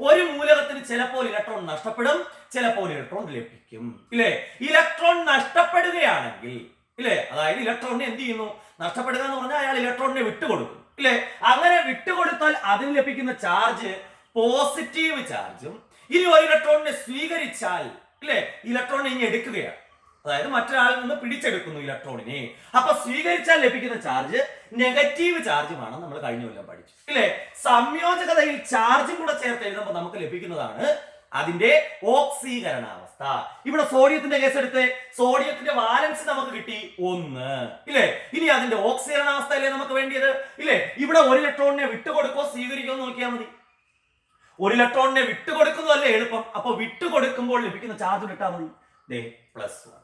ഒരു മൂലകത്തിന് ചിലപ്പോൾ ഇലക്ട്രോൺ നഷ്ടപ്പെടും, ചിലപ്പോൾ ഇലക്ട്രോൺ ലഭിക്കും. ഇല്ലേ? ഇലക്ട്രോൺ നഷ്ടപ്പെടുകയാണെങ്കിൽ, ഇല്ലേ, അതായത് ഇലക്ട്രോണിനെ എന്ത് ചെയ്യുന്നു? നഷ്ടപ്പെടുക എന്ന് പറഞ്ഞാൽ അയാൾ ഇലക്ട്രോണിനെ വിട്ടുകൊടുക്കും. ഇല്ലേ? അങ്ങനെ വിട്ടുകൊടുത്താൽ അതിന് ലഭിക്കുന്ന ചാർജ് പോസിറ്റീവ് ചാർജും, ഇനി ഒരു ഇലക്ട്രോണിനെ സ്വീകരിച്ചാൽ, ഇല്ലേ, ഇലക്ട്രോണിനെ ഇനി എടുക്കുകയാണ്, അതായത് മറ്റൊരാളിൽ നിന്ന് പിടിച്ചെടുക്കുന്നു ഇലക്ട്രോണിനെ. അപ്പൊ സ്വീകരിച്ചാൽ ലഭിക്കുന്ന ചാർജ് നെഗറ്റീവ് ചാർജുമാണ് നമ്മൾ കഴിഞ്ഞ കൊല്ലം പഠിച്ചു. ഇല്ലേ? സംയോജകതയിൽ ചാർജും കൂടെ ചേർത്ത് എഴുതുമ്പോൾ നമുക്ക് ലഭിക്കുന്നതാണ് അതിന്റെ ഓക്സീകരണാവസ്ഥ. ഇവിടെ സോഡിയത്തിന്റെ കേസ് എടുത്ത് സോഡിയത്തിന്റെ വാലൻസ് നമുക്ക് കിട്ടി 1. ഇല്ലേ? ഇനി അതിന്റെ ഓക്സീകരണാവസ്ഥയല്ലേ നമുക്ക് വേണ്ടിയത്. ഇല്ലേ? ഇവിടെ ഒരു ഇലക്ട്രോണിനെ വിട്ടുകൊടുക്കോ സ്വീകരിക്കോ നോക്കിയാൽ മതി. ഒരു ഇലക്ട്രോണിനെ വിട്ടുകൊടുക്കുന്നതല്ലേ എളുപ്പം. അപ്പൊ വിട്ടുകൊടുക്കുമ്പോൾ ലഭിക്കുന്ന ചാർജ് ഇട്ടാൽ മതി, +1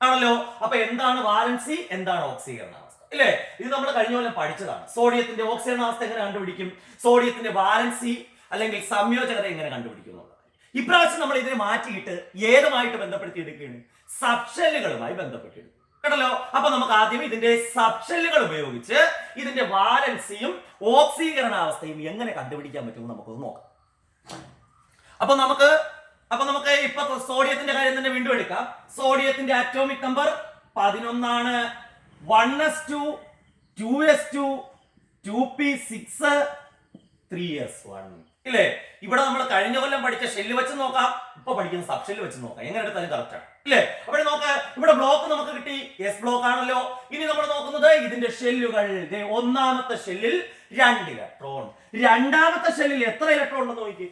ആണല്ലോ. അപ്പൊ എന്താണ് വാലൻസി, എന്താണ് ഓക്സീകരണാവസ്ഥ? ഇല്ലേ? ഇത് നമ്മൾ കഴിഞ്ഞ കൊല്ലം പഠിച്ചതാണ്. സോഡിയത്തിന്റെ ഓക്സീകരണാവസ്ഥ എങ്ങനെ കണ്ടുപിടിക്കും, സോഡിയത്തിന്റെ വാലൻസി അല്ലെങ്കിൽ സംയോജകത എങ്ങനെ കണ്ടുപിടിക്കും എന്നുള്ളത്. ഇപ്രാവശ്യം നമ്മൾ ഇതിനെ മാറ്റിയിട്ട് ഏതുമായിട്ട് ബന്ധപ്പെടുത്തി എടുക്കുകയാണ്? സബ്ഷെല്ലുകളുമായി ബന്ധപ്പെട്ടെടുക്കും. കേട്ടല്ലോ? അപ്പൊ നമുക്ക് ആദ്യം ഇതിന്റെ സബ്ഷെല്ലുകൾ ഉപയോഗിച്ച് ഇതിന്റെ വാലൻസിയും ഓക്സീകരണാവസ്ഥയും എങ്ങനെ കണ്ടുപിടിക്കാൻ പറ്റുമെന്ന് നമുക്കൊന്ന് നോക്കാം. അപ്പൊ നമുക്ക് ഇപ്പൊ സോഡിയത്തിന്റെ കാര്യം തന്നെ വീണ്ടും എടുക്കാം. സോഡിയത്തിന്റെ അറ്റോമിക് നമ്പർ 11 ആണ്. 1s2 2s2 2p6 3s1. ഇല്ലേ? ഇവിടെ നമ്മൾ കഴിഞ്ഞ കൊല്ലം പഠിച്ച ഷെല്ല് വെച്ച് നോക്കാം, ഇപ്പൊ പഠിക്കുന്ന സബ് ഷെല്ല് വെച്ച് നോക്കാം. എങ്ങനെ എടുത്താലും കറക്റ്റ് ആണ്. ഇല്ലേ? അവിടെ നോക്കാം, ഇവിടെ ബ്ലോക്ക് നമുക്ക് കിട്ടി, എസ് ബ്ലോക്ക് ആണല്ലോ. ഇനി നമ്മൾ നോക്കുന്നത് ഇതിന്റെ ഷെല്ലുകൾ. ഒന്നാമത്തെ ഷെല്ലിൽ 2 ഇലക്ട്രോൺ, രണ്ടാമത്തെ ഷെല്ലിൽ എത്ര ഇലക്ട്രോൺ ഉണ്ടെന്ന് നോക്കി.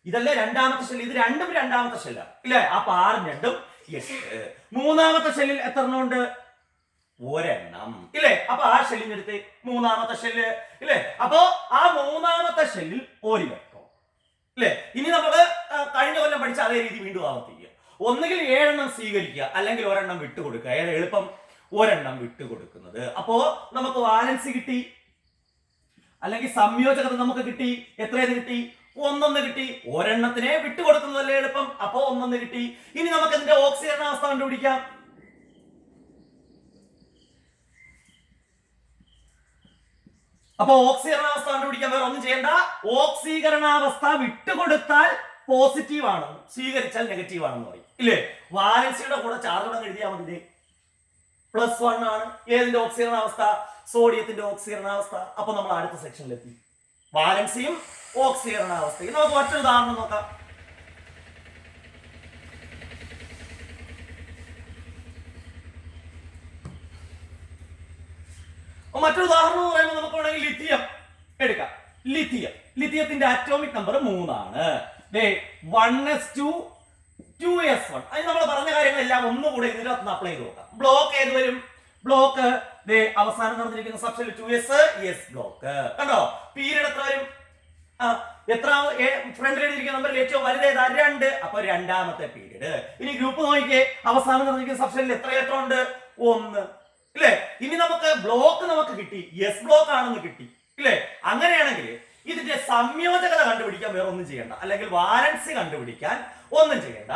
ഇതല്ലേ രണ്ടാമത്തെ ഷെല്ല്, ഇത് രണ്ടും രണ്ടാമത്തെ ഷെല്ലാണ്. ഇല്ലേ? അപ്പൊ 6 2 8. മൂന്നാമത്തെ ഷെല്ലിൽ എത്ര എണ്ണം ഉണ്ട്? 1 എണ്ണം. ഇല്ലേ? അപ്പൊ ആ ഷെല്ലിന്റെ അടുത്ത് മൂന്നാമത്തെ ഷെല്ല്. ഇല്ലേ? അപ്പോ ആ മൂന്നാമത്തെ ഷെല്ലിൽ 1 ഇലക്ട്രോൺ. ഇല്ലേ? ഇനി നമുക്ക് കഴിഞ്ഞ കൊല്ലം പഠിച്ച അതേ രീതി വീണ്ടും ആവർത്തിക്കുക. ഒന്നുകിൽ 7 എണ്ണം സ്വീകരിക്കുക, അല്ലെങ്കിൽ 1 എണ്ണം വിട്ടുകൊടുക്കുക. ഏത് എളുപ്പം? 1 എണ്ണം വിട്ടുകൊടുക്കുന്നത്. അപ്പോ നമുക്ക് വാലൻസി കിട്ടി, അല്ലെങ്കിൽ സംയോജകത നമുക്ക് കിട്ടി. എത്രയെന്ന് കിട്ടി? 1 കിട്ടി. 1 എണ്ണത്തിനെ വിട്ടുകൊടുക്കുന്നതല്ലേ എളുപ്പം. അപ്പോ 1 കിട്ടി. ഇനി നമുക്ക് ഇതിന്റെ ഓക്സീകരണാവസ്ഥ കണ്ടുപിടിക്കാം. അപ്പൊ ഓക്സീകരണാവസ്ഥ കണ്ടുപിടിക്കാൻ വേറെ ഒന്നും ചെയ്യണ്ട. ഓക്സീകരണാവസ്ഥ വിട്ടുകൊടുത്താൽ പോസിറ്റീവ് ആണെന്ന്, സ്വീകരിച്ചാൽ നെഗറ്റീവ് ആണെന്ന് പറയും. ഇല്ലേ? വാലൻസിയുടെ കൂടെ ചാർജ് കൂടെ എഴുതിയാൽ മതി. +1 ആണ്. ഏതിന്റെ ഓക്സീകരണാവസ്ഥ? സോഡിയത്തിന്റെ ഓക്സീകരണാവസ്ഥ. അപ്പൊ നമ്മൾ അടുത്ത സെക്ഷനിലെത്തി. വാലൻസിയും ഓക്സീകരണാവസ്ഥയും. നമുക്ക് മറ്റൊരു ഉദാഹരണം നോക്കാം. മറ്റൊരു ഉദാഹരണം എന്ന് പറയുമ്പോൾ നമുക്ക് വേണമെങ്കിൽ ലിഥിയം എടുക്കാം. ലിഥിയത്തിന്റെ അറ്റോമിക് നമ്പർ 3 ആണ്. 1s2 2s1. അത് നമ്മൾ പറഞ്ഞ കാര്യങ്ങളെല്ലാം ഒന്നുകൂടെ ഇതിനകത്ത് അപ്ലൈ ചെയ്ത് നോക്കാം. ബ്ലോക്ക് ഏത് വരും? ബ്ലോക്ക് അവസാനം നടന്നിരിക്കുന്ന സബ്ഷെൽ 2s എസ് ബ്ലോക്ക്. കണ്ടോ? പീരീഡ് എത്ര വരും? എത്ര ഫ്രണ്ടിൽ എഴുതിയിരിക്കുന്ന നമ്പറിൽ ഏറ്റവും വലുതേതാ? 2. അപ്പൊ രണ്ടാമത്തെ പീരീഡ്. ഇനി ഗ്രൂപ്പ് നോക്കിയേ, അവസാനം നടന്നിരിക്കുന്ന സബ്ഷെല്ലിൽ എത്ര ഇലക്ട്രോൺ ഉണ്ട്? 1. ഇല്ലേ? ഇനി നമുക്ക് ബ്ലോക്ക് നമുക്ക് കിട്ടി, എസ് ബ്ലോക്ക് ആണെന്ന് കിട്ടി, ഇല്ലേ? അങ്ങനെയാണെങ്കിൽ ഇതിന്റെ സംയോജകത കണ്ടുപിടിക്കാൻ വേറെ ഒന്നും ചെയ്യണ്ട, അല്ലെങ്കിൽ വാലൻസി കണ്ടുപിടിക്കാൻ ഒന്നും ചെയ്യണ്ട.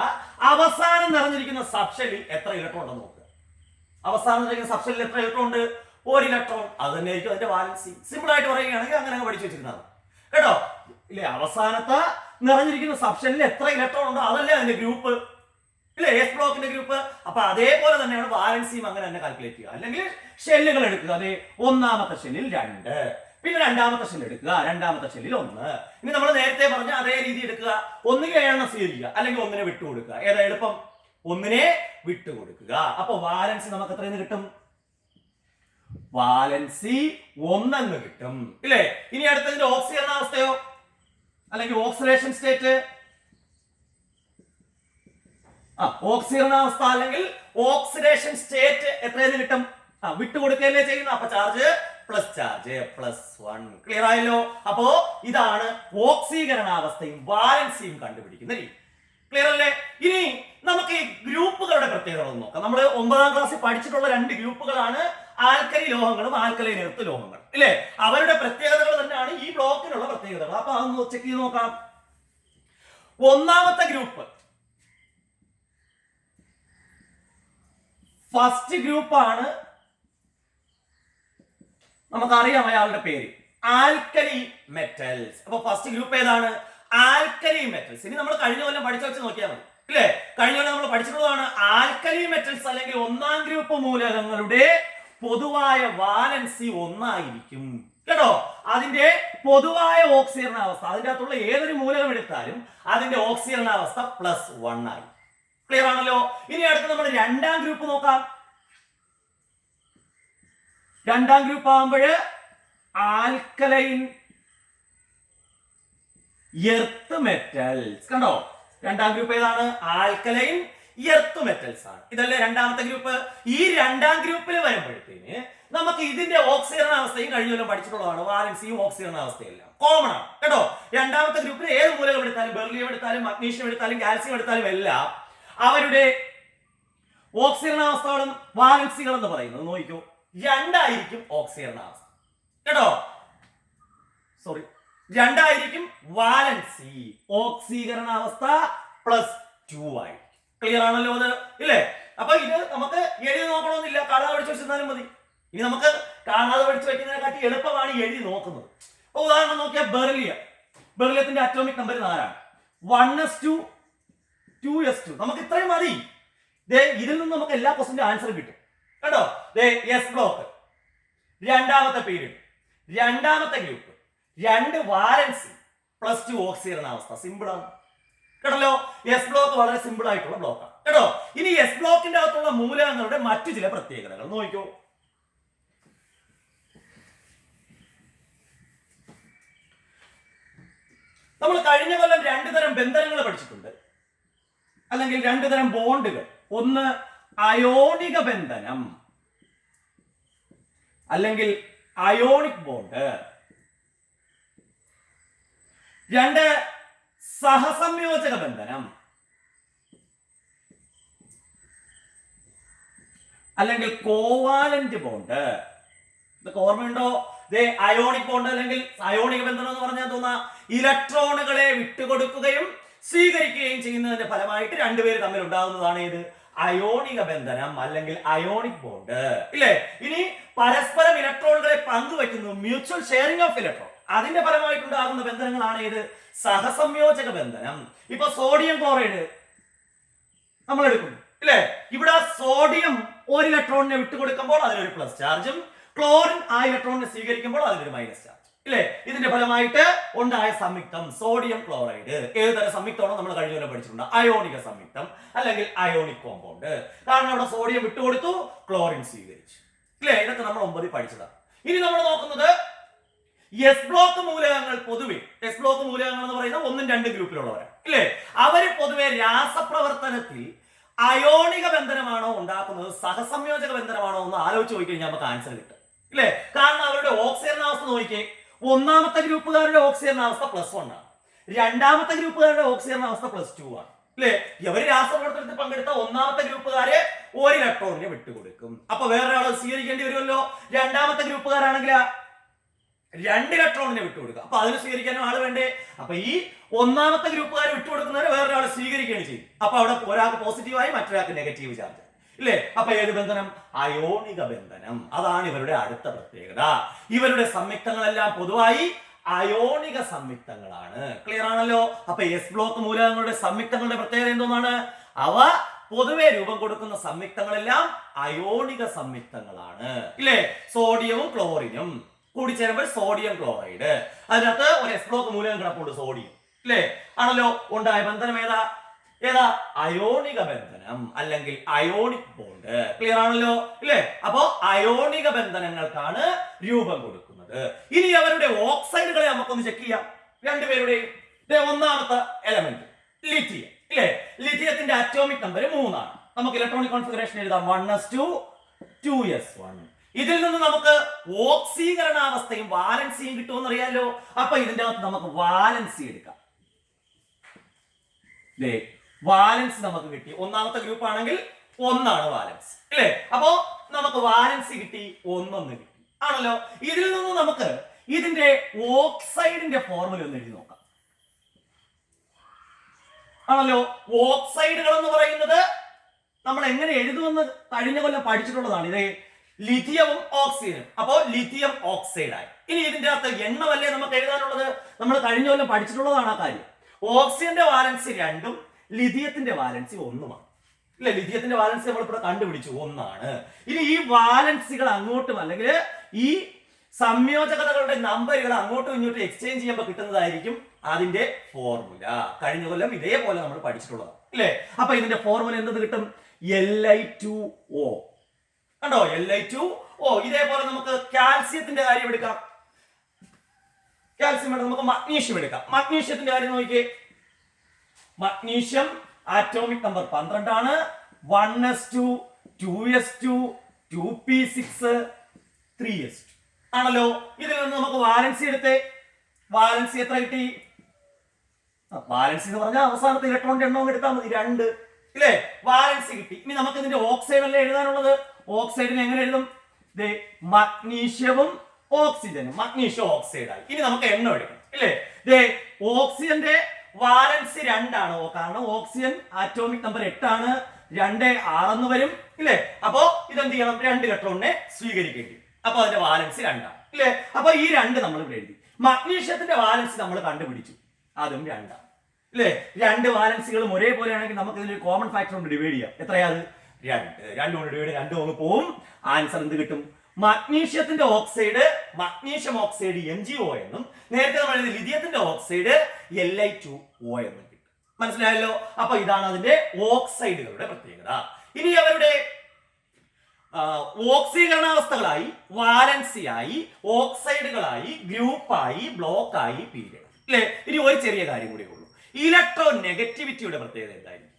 അവസാനം നിറഞ്ഞിരിക്കുന്ന സബ്ഷെല്ലിൽ എത്ര ഇലക്ട്രോൺ ഉണ്ടെന്ന് നോക്കുക. അവസാനം നിറഞ്ഞിരിക്കുന്ന സബ്ഷെല്ലിൽ എത്ര ഇലക്ട്രോൺ ഉണ്ട്? 1 ഇലക്ട്രോൺ. അത് തന്നെയായിരിക്കും അതിന്റെ വാലൻസി. സിമ്പിൾ ആയിട്ട് പറയുകയാണെങ്കിൽ അങ്ങനെ പഠിച്ചു വെച്ചിരുന്നത് കേട്ടോ, ഇല്ലേ? അവസാനത്തെ നിറഞ്ഞിരിക്കുന്ന സബ്ഷെല്ലിൽ എത്ര ഇലക്ട്രോൺ ഉണ്ടോ അതല്ലേ അതിന്റെ ഗ്രൂപ്പ്, ഇല്ലേ? എസ് ബ്ലോക്കിന്റെ ഗ്രൂപ്പ്. അപ്പൊ അതേപോലെ തന്നെയാണ് വാലൻസിയും അങ്ങനെ തന്നെ കാൽക്കുലേറ്റ് ചെയ്യുക. അല്ലെങ്കിൽ ഷെല്ലുകൾ എടുക്കുക. അതെ, ഒന്നാമത്തെ ഷെല്ലിൽ 2, പിന്നെ രണ്ടാമത്തെ ഷെല്ല് എടുക്കുക, രണ്ടാമത്തെ ഷെല്ലിൽ 1. ഇനി നമ്മൾ നേരത്തെ പറഞ്ഞ അതേ രീതി എടുക്കുക. ഒന്നുകിൽ 7 സ്വീകരിക്കുക, അല്ലെങ്കിൽ 1 വിട്ടുകൊടുക്കുക. ഏതാ എളുപ്പം? 1 വിട്ടുകൊടുക്കുക. അപ്പൊ വാലൻസി നമുക്ക് എത്രയെന്ന് കിട്ടും? വാലൻസി 1 കിട്ടും, ഇല്ലേ? ഇനി അടുത്തതിന്റെ ഓക്സീകരണാവസ്ഥയോ അല്ലെങ്കിൽ ഓക്സിഡേഷൻ സ്റ്റേറ്റ്, ഓക്സീകരണാവസ്ഥ അല്ലെങ്കിൽ ഓക്സിഡേഷൻ സ്റ്റേറ്റ് എത്രയെന്ന് കിട്ടും? വിട്ടുകൊടുക്കുകയല്ലേ ചെയ്യുന്നത്. അപ്പൊ ചാർജ് പ്ലസ് ചാർജ് +1. ക്ലിയർ ആയല്ലോ? അപ്പോ ഇതാണ് ഓക്സീകരണാവസ്ഥയും വാലൻസിയും കണ്ടുപിടിക്കുന്ന രീതി. ക്ലിയർ അല്ലേ? ഇനി നമുക്ക് ഈ ഗ്രൂപ്പുകളുടെ പ്രത്യേകത നോക്കാം. നമ്മൾ 9ാം ക്ലാസ്സിൽ പഠിച്ചിട്ടുള്ള 2 ഗ്രൂപ്പുകളാണ് ആൽക്കലി ലോഹങ്ങളും ആൽക്കലൈൻ എർത്ത് ലോഹങ്ങളും, ഇല്ലേ? അവരുടെ പ്രത്യേകതകൾ തന്നെയാണ് ഈ ബ്ലോക്കിനുള്ള പ്രത്യേകതകൾ. അപ്പൊ അതൊന്ന് ചെക്ക് ചെയ്ത് നോക്കാം. ഒന്നാമത്തെ ഗ്രൂപ്പ് ഫസ്റ്റ് ഗ്രൂപ്പാണ്. നമുക്കറിയാം അയാളുടെ പേര്, ആൽക്കലി മെറ്റൽസ്. അപ്പൊ ഫസ്റ്റ് ഗ്രൂപ്പ് ഏതാണ്? Alkali metals. ഇനി നമ്മൾ കഴിഞ്ഞ കൊല്ലം പഠിച്ചു വെച്ച് നോക്കിയാൽ മതി, ഇല്ലേ? കഴിഞ്ഞ കൊല്ലം നമ്മൾ പഠിച്ചിട്ടുള്ളതാണ് ആൽക്കലി മെറ്റൽസ് അല്ലെങ്കിൽ 1ാം ഗ്രൂപ്പ് മൂലകങ്ങളുടെ പൊതുവായ വാലൻസി 1 ആയിരിക്കും കേട്ടോ. അതിന്റെ പൊതുവായ ഓക്സീകരണാവസ്ഥ, അതിന്റെ അകത്തുള്ള ഏതൊരു മൂലകം എടുത്താലും അതിന്റെ ഓക്സീകരണാവസ്ഥ +1 ആയി. ക്ലിയർ ആണല്ലോ? ഇനി അടുത്ത് നമ്മൾ 2ാം ഗ്രൂപ്പ് നോക്കാം. 2ാം ഗ്രൂപ്പ് ആകുമ്പോൾ ആൽക്കലൈൻ എർത്ത് മെറ്റൽസ്. കണ്ടോ, 2ാം ഗ്രൂപ്പ് ഏതാണ്? ആൽക്കലൈൻ എർത്ത് മെറ്റൽസ് ആണ്. ഇതല്ലേ 2ാമത്തെ ഗ്രൂപ്പ്. ഈ 2ാം ഗ്രൂപ്പിൽ വരുമ്പോഴത്തേന് നമുക്ക് ഇതിന്റെ ഓക്സീകരണാവസ്ഥയും കഴിഞ്ഞ കൊല്ലം പഠിച്ചിട്ടുള്ളതാണ്. വാലൻസിയും ഓക്സീകരണാവസ്ഥയും എല്ലാം കോമൺ ആണ് കേട്ടോ. 2ാമത്തെ ഗ്രൂപ്പിൽ ഏത് മൂലകം എടുത്താലും, ബെർലിയം എടുത്താലും, മഗ്നീഷ്യം എടുത്താലും, കാൽസ്യം എടുത്താലും എല്ലാം അവരുടെ ഓക്സീകരണാവസ്ഥകളും വാലൻസികൾ എന്ന് പറയുന്നത് നോക്കിക്കോ 2 ആയിരിക്കും ഓക്സീകരണാവസ്ഥ കേട്ടോ. സോറി, 2 ആയിരിക്കും വാലൻസി. ഓക്സീകരണാവസ്ഥ +2 ആയിരിക്കും. ക്ലിയർ ആണല്ലോ അത്, ഇല്ലേ? അപ്പൊ ഇത് നമുക്ക് എഴുതി നോക്കണമെന്നില്ല, കാണാതെ പഠിച്ചു വെച്ചിരുന്നാലും മതി. ഇനി നമുക്ക് കാണാതെ പഠിച്ചു വെക്കുന്നതിനെക്കാട്ടി എളുപ്പമാണ് എഴുതി നോക്കുന്നത്. അപ്പൊ ഉദാഹരണം നോക്കിയാൽ ബെർലിയത്തിന്റെ അറ്റോമിക് നമ്പർ 4 ആണ്. 1s2 2s2. നമുക്ക് ഇത്രയും മതി. ഇതിൽ നിന്ന് നമുക്ക് എല്ലാ ക്വസ്റ്റിന്റെ ആൻസറും കിട്ടും കേട്ടോ. എസ് ബ്ലോക്ക്, 2ാമത്തെ പീരീഡ്, 2ാമത്തെ ഗ്രൂപ്പ്, 2 വാലൻസി +2 ഓക്സീകരണാവസ്ഥ. സിമ്പിൾ ആണ് കേട്ടല്ലോ. എസ് ബ്ലോക്ക് വളരെ സിമ്പിൾ ആയിട്ടുള്ള ബ്ലോക്കാണ് കേട്ടോ. ഇനി എസ് ബ്ലോക്കിന്റെ അകത്തുള്ള മൂലകങ്ങളുടെ മറ്റു ചില പ്രത്യേകതകൾ നോക്കിക്കോ. നമ്മൾ കഴിഞ്ഞ കൊല്ലം 2 തരം ബന്ധനങ്ങൾ പഠിച്ചിട്ടുണ്ട്, അല്ലെങ്കിൽ 2 തരം ബോണ്ടുകൾ. ഒന്ന് അയോണിക ബന്ധനം അല്ലെങ്കിൽ അയോണിക് ബോണ്ട്. 2 സഹസംയോജക ബന്ധനം അല്ലെങ്കിൽ കോവാലന്റ് ബോണ്ട്. ഇതൊക്കെ ഓർമ്മയുണ്ടോ? അയോണിക് ബോണ്ട് അല്ലെങ്കിൽ അയോണിക ബന്ധനം എന്ന് പറഞ്ഞാൽ തോന്നാ ഇലക്ട്രോണുകളെ വിട്ടുകൊടുക്കുകയും സ്വീകരിക്കുകയും ചെയ്യുന്നതിന്റെ ഫലമായിട്ട് 2 പേര് തമ്മിൽ ഉണ്ടാകുന്നതാണ് ഇത് അയോണിക ബന്ധനം അല്ലെങ്കിൽ അയോണിക് ബോണ്ട്, ഇല്ലേ? ഇനി പരസ്പരം ഇലക്ട്രോണുകളെ പങ്കുവെക്കുന്നു, മ്യൂച്വൽ ഷെയറിംഗ് ഓഫ് ഇലക്ട്രോൺ, അതിന്റെ ഫലമായിട്ടുണ്ടാകുന്ന ബന്ധനങ്ങളാണ് ഇത് സഹസംയോജക ബന്ധനം. ഇപ്പൊ സോഡിയം ക്ലോറൈഡ് നമ്മൾ എടുക്കുന്നു, ഇല്ലേ? ഇവിടെ സോഡിയം 1 ഇലക്ട്രോണിനെ വിട്ടുകൊടുക്കുമ്പോൾ അതിനൊരു പ്ലസ് ചാർജും, ക്ലോറിൻ ആ ഇലക്ട്രോണിനെ സ്വീകരിക്കുമ്പോൾ അതിനൊരു മൈനസ് ചാർജ്, ഇല്ലേ? ഇതിന്റെ ഫലമായിട്ട് ഉണ്ടായ സംയുക്തം സോഡിയം ക്ലോറൈഡ്. ഏതുതരം സംയുക്തമാണോ നമ്മൾ കഴിഞ്ഞ കൊല്ലം പഠിച്ചിട്ടുണ്ട്? അയോണിക സംയുക്തം അല്ലെങ്കിൽ അയോണിക് കോമ്പൗണ്ട്. കാരണം അവിടെ സോഡിയം വിട്ടുകൊടുത്തു, ക്ലോറിൻ സ്വീകരിച്ചു, ഇല്ലേ? ഇതൊക്കെ നമ്മൾ 9ൽ പഠിച്ചതാണ്. ഇനി നമ്മൾ നോക്കുന്നത് എസ് ബ്ലോക്ക് മൂലകങ്ങൾ. പൊതുവെ എസ് ബ്ലോക്ക് മൂലകങ്ങൾ എന്ന് പറയുന്നത് 1ഉം 2ഉം ഗ്രൂപ്പിലുള്ളവരാണ്, ഇല്ലേ? അവര് പൊതുവെ രാസപ്രവർത്തനത്തിൽ അയോണിക ബന്ധനമാണോ ഉണ്ടാക്കുന്നത്, സഹസംയോജക ബന്ധനമാണോ എന്ന് ആലോചിച്ച് നോക്കി കഴിഞ്ഞാൽ നമുക്ക് ആൻസർ കിട്ടും, ഇല്ലേ? കാരണം അവരുടെ ഓക്സീകരണാവസ്ഥ നോക്കിയേ. 1ാമത്തെ ഗ്രൂപ്പുകാരുടെ ഓക്സീകരണാവസ്ഥ +1 ആണ്, 2ാമത്തെ ഗ്രൂപ്പുകാരുടെ ഓക്സീകരണാവസ്ഥ +2 ആണ്, അല്ലേ? ഇവര് രാസപ്രവർത്തനത്തിൽ പങ്കെടുത്ത 1ാമത്തെ ഗ്രൂപ്പുകാര് ഒരു ഇലക്ട്രോണിനെ വിട്ടുകൊടുക്കും. അപ്പൊ വേറെ ആൾ സ്വീകരിക്കേണ്ടി വരുമല്ലോ. രണ്ടാമത്തെ ഗ്രൂപ്പുകാരാണെങ്കിൽ 2 ഇലക്ട്രോണിനെ വിട്ടുകൊടുക്കുക. അപ്പൊ അതിന് സ്വീകരിക്കാനും ആള് വേണ്ടേ? അപ്പൊ ഈ ഒന്നാമത്തെ ഗ്രൂപ്പുകാർ വിട്ടുകൊടുക്കുന്നവരെ വേറൊരാൾ സ്വീകരിക്കുകയാണ് ചെയ്യും. അപ്പൊ അവിടെ ഒരാൾക്ക് പോസിറ്റീവായി മറ്റൊരാൾക്ക് നെഗറ്റീവ് ചാർജ് ഇല്ലേ? അപ്പൊ ഏത് ബന്ധനം? അയോണിക ബന്ധനം. അതാണ് ഇവരുടെ അടുത്ത പ്രത്യേകത. ഇവരുടെ സംയുക്തങ്ങളെല്ലാം പൊതുവായി അയോണിക സംയുക്തങ്ങളാണ്. ക്ലിയർ ആണല്ലോ? അപ്പൊ എസ് ബ്ലോക്ക് മൂലകങ്ങളുടെ സംയുക്തങ്ങളുടെ പ്രത്യേകത എന്തോന്നാണ്? അവ പൊതുവെ രൂപം കൊടുക്കുന്ന സംയുക്തങ്ങളെല്ലാം അയോണിക സംയുക്തങ്ങളാണ് ഇല്ലേ? സോഡിയവും ക്ലോറിനും കൂടിച്ചേരുമ്പോൾ സോഡിയം ക്ലോറൈഡ്. അതിനകത്ത് ഒരു എസ് ബ്ലോക്ക് മൂലകം കിടപ്പുണ്ട്, സോഡിയം ഇല്ലേ? ആണല്ലോ. ഉണ്ടായ ബന്ധനം ഏതാ? അയോണിക ബന്ധനം അല്ലെങ്കിൽ അയോണിക് ബോണ്ട്. ക്ലിയർ ആണല്ലോ ഇല്ലേ? അപ്പോ അയോണിക ബന്ധനങ്ങൾക്കാണ് രൂപം കൊടുക്കുന്നത്. ഇനി അവരുടെ ഓക്സൈഡുകളെ നമുക്കൊന്ന് ചെക്ക് ചെയ്യാം. രണ്ടുപേരുടെയും ഒന്നാമത്തെ എലമെന്റ് ലിഥിയം ഇല്ലേ? ലിഥിയത്തിന്റെ അറ്റോമിക് നമ്പർ 3 ആണ്. നമുക്ക് ഇലക്ട്രോണിക് കോൺഫിഗറേഷൻ എഴുതാം 1s2 2s1. ഇതിൽ നിന്ന് നമുക്ക് ഓക്സീകരണാവസ്ഥയും വാലൻസിയും കിട്ടുമെന്ന് അറിയാലോ. അപ്പൊ ഇതിന്റെ അകത്ത് നമുക്ക് വാലൻസി എടുക്കാം. വാലൻസ് നമുക്ക് കിട്ടി. ഒന്നാമത്തെ ഗ്രൂപ്പ് ആണെങ്കിൽ 1 ആണ് വാലൻസ് അല്ലേ? അപ്പോ നമുക്ക് വാലൻസി കിട്ടി, 1 കിട്ടി ആണല്ലോ. ഇതിൽ നിന്ന് നമുക്ക് ഇതിന്റെ ഓക്സൈഡിന്റെ ഫോർമുല ഒന്ന് എഴുതി നോക്കാം. ആണല്ലോ. ഓക്സൈഡുകൾ എന്ന് പറയുന്നത് നമ്മൾ എങ്ങനെ എഴുതുമെന്ന് കഴിഞ്ഞ കൊല്ലം പഠിച്ചിട്ടുള്ളതാണ്. ഇത് ലിഥിയവും ഓക്സിജനും. അപ്പോ ലിഥിയം ഓക്സൈഡായി. ഇനി ഇതിന്റെ അകത്ത് എണ്ണമല്ലേ നമുക്ക് എഴുതാനുള്ളത്? നമ്മൾ കഴിഞ്ഞ കൊല്ലം പഠിച്ചിട്ടുള്ളതാണ് ആ കാര്യം. ഓക്സിജന്റെ വാലൻസി 2ഉം ലിഥിയത്തിന്റെ വാലൻസി 1ഉമാണ് ഇല്ല? ലിഥിയത്തിന്റെ വാലൻസി നമ്മൾ ഇവിടെ കണ്ടുപിടിച്ചു, 1 ആണ്. ഇനി ഈ വാലൻസികൾ അങ്ങോട്ടും അല്ലെങ്കിൽ ഈ സംയോജകതകളുടെ നമ്പറുകൾ അങ്ങോട്ടും ഇങ്ങോട്ടും എക്സ്ചേഞ്ച് ചെയ്യുമ്പോൾ കിട്ടുന്നതായിരിക്കും അതിന്റെ ഫോർമുല. കഴിഞ്ഞ കൊല്ലം ഇതേപോലെ നമ്മൾ പഠിച്ചിട്ടുള്ളതാണ് ഇല്ലേ? അപ്പൊ ഇതിന്റെ ഫോർമുല എന്ത് കിട്ടും? Li2O. കണ്ടോ? Li2O. ഇതേപോലെ നമുക്ക് കാൽസ്യത്തിന്റെ കാര്യം എടുക്കാം. കാൽസ്യം വേണം, നമുക്ക് മഗ്നീഷ്യം എടുക്കാം. മഗ്നീഷ്യത്തിന്റെ കാര്യം നോക്കിയേ. മഗ്നീഷ്യം ആറ്റോമിക് നമ്പർ 12 ആണ്. 1s2 2s2 2p6 3s2 ആണല്ലോ. ഇതിൽ നിന്ന് നമുക്ക് വാലൻസി എടുത്തേ. വാലൻസി എത്ര കിട്ടി? വാലൻസി എന്ന് പറഞ്ഞാൽ അവസാനത്തെ ഇലക്ട്രോണിന്റെ എണ്ണവും എടുത്താൽ മതി, 2 ഇല്ലേ? വാലൻസി കിട്ടി. ഇനി നമുക്ക് ഇതിന്റെ ഓക്സൈഡ് അല്ലേ എഴുതാനുള്ളത്. ഓക്സൈഡിന് എങ്ങനെ എഴുതും? മഗ്നീഷ്യവും ഓക്സിജനും. മഗ്നീഷ്യം ഓക്സൈഡ് ആയി. ഇനി നമുക്ക് എണ്ണം എടുക്കണം ഇല്ലേ? ഓക്സിജന്റെ വാലൻസി 2 ആണ്. കാരണം ഓക്സിജൻ ആറ്റോമിക് നമ്പർ 8 ആണ്. 2 6 വരും ഇല്ലേ? അപ്പോ ഇതെന്ത് ചെയ്യണം? 2 ഇലക്ട്രോണിനെ സ്വീകരിക്കേണ്ടി. അപ്പൊ അതിന്റെ വാലൻസി 2 ആണ് ഇല്ലേ? അപ്പൊ ഈ 2 നമ്മൾ ഇവിടെ എഴുതി. മഗ്നീഷ്യത്തിന്റെ വാലൻസി നമ്മൾ കണ്ടുപിടിച്ചു, അതും 2 ആണ് ഇല്ലേ? 2 വാലൻസികളും ഒരേപോലെ ആണെങ്കിൽ നമുക്ക് ഇതിൽ കോമൺ ഫാക്ടർ കൊണ്ട് ഡിവൈഡ് ചെയ്യാം. എത്രയാത്? 2 കൊണ്ട് ഡിവൈഡ് 2 അങ്ങ് പോവും. ആൻസർ എന്ത് കിട്ടും? മഗ്നീഷ്യത്തിന്റെ ഓക്സൈഡ് മഗ്നീഷ്യം ഓക്സൈഡ് MgO എന്നും നേരത്തെ നമ്മൾ ലിഥിയത്തിന്റെ ഓക്സൈഡ് Li2O എന്നും കിട്ടും. മനസ്സിലായല്ലോ? അപ്പൊ ഇതാണ് അതിന്റെ ഓക്സൈഡുകളുടെ പ്രത്യേകത. ഇനി അവരുടെ ഓക്സീകരണാവസ്ഥകളായി, വാലൻസിയായി, ഓക്സൈഡുകളായി, ഗ്രൂപ്പായി, ബ്ലോക്കായി, പീരിയഡ് അല്ലെ? ഇനി ഒരു ചെറിയ കാര്യം കൂടി ഉള്ളൂ. ഇലക്ട്രോ നെഗറ്റിവിറ്റിയുടെ പ്രത്യേകത എന്തായിരിക്കും?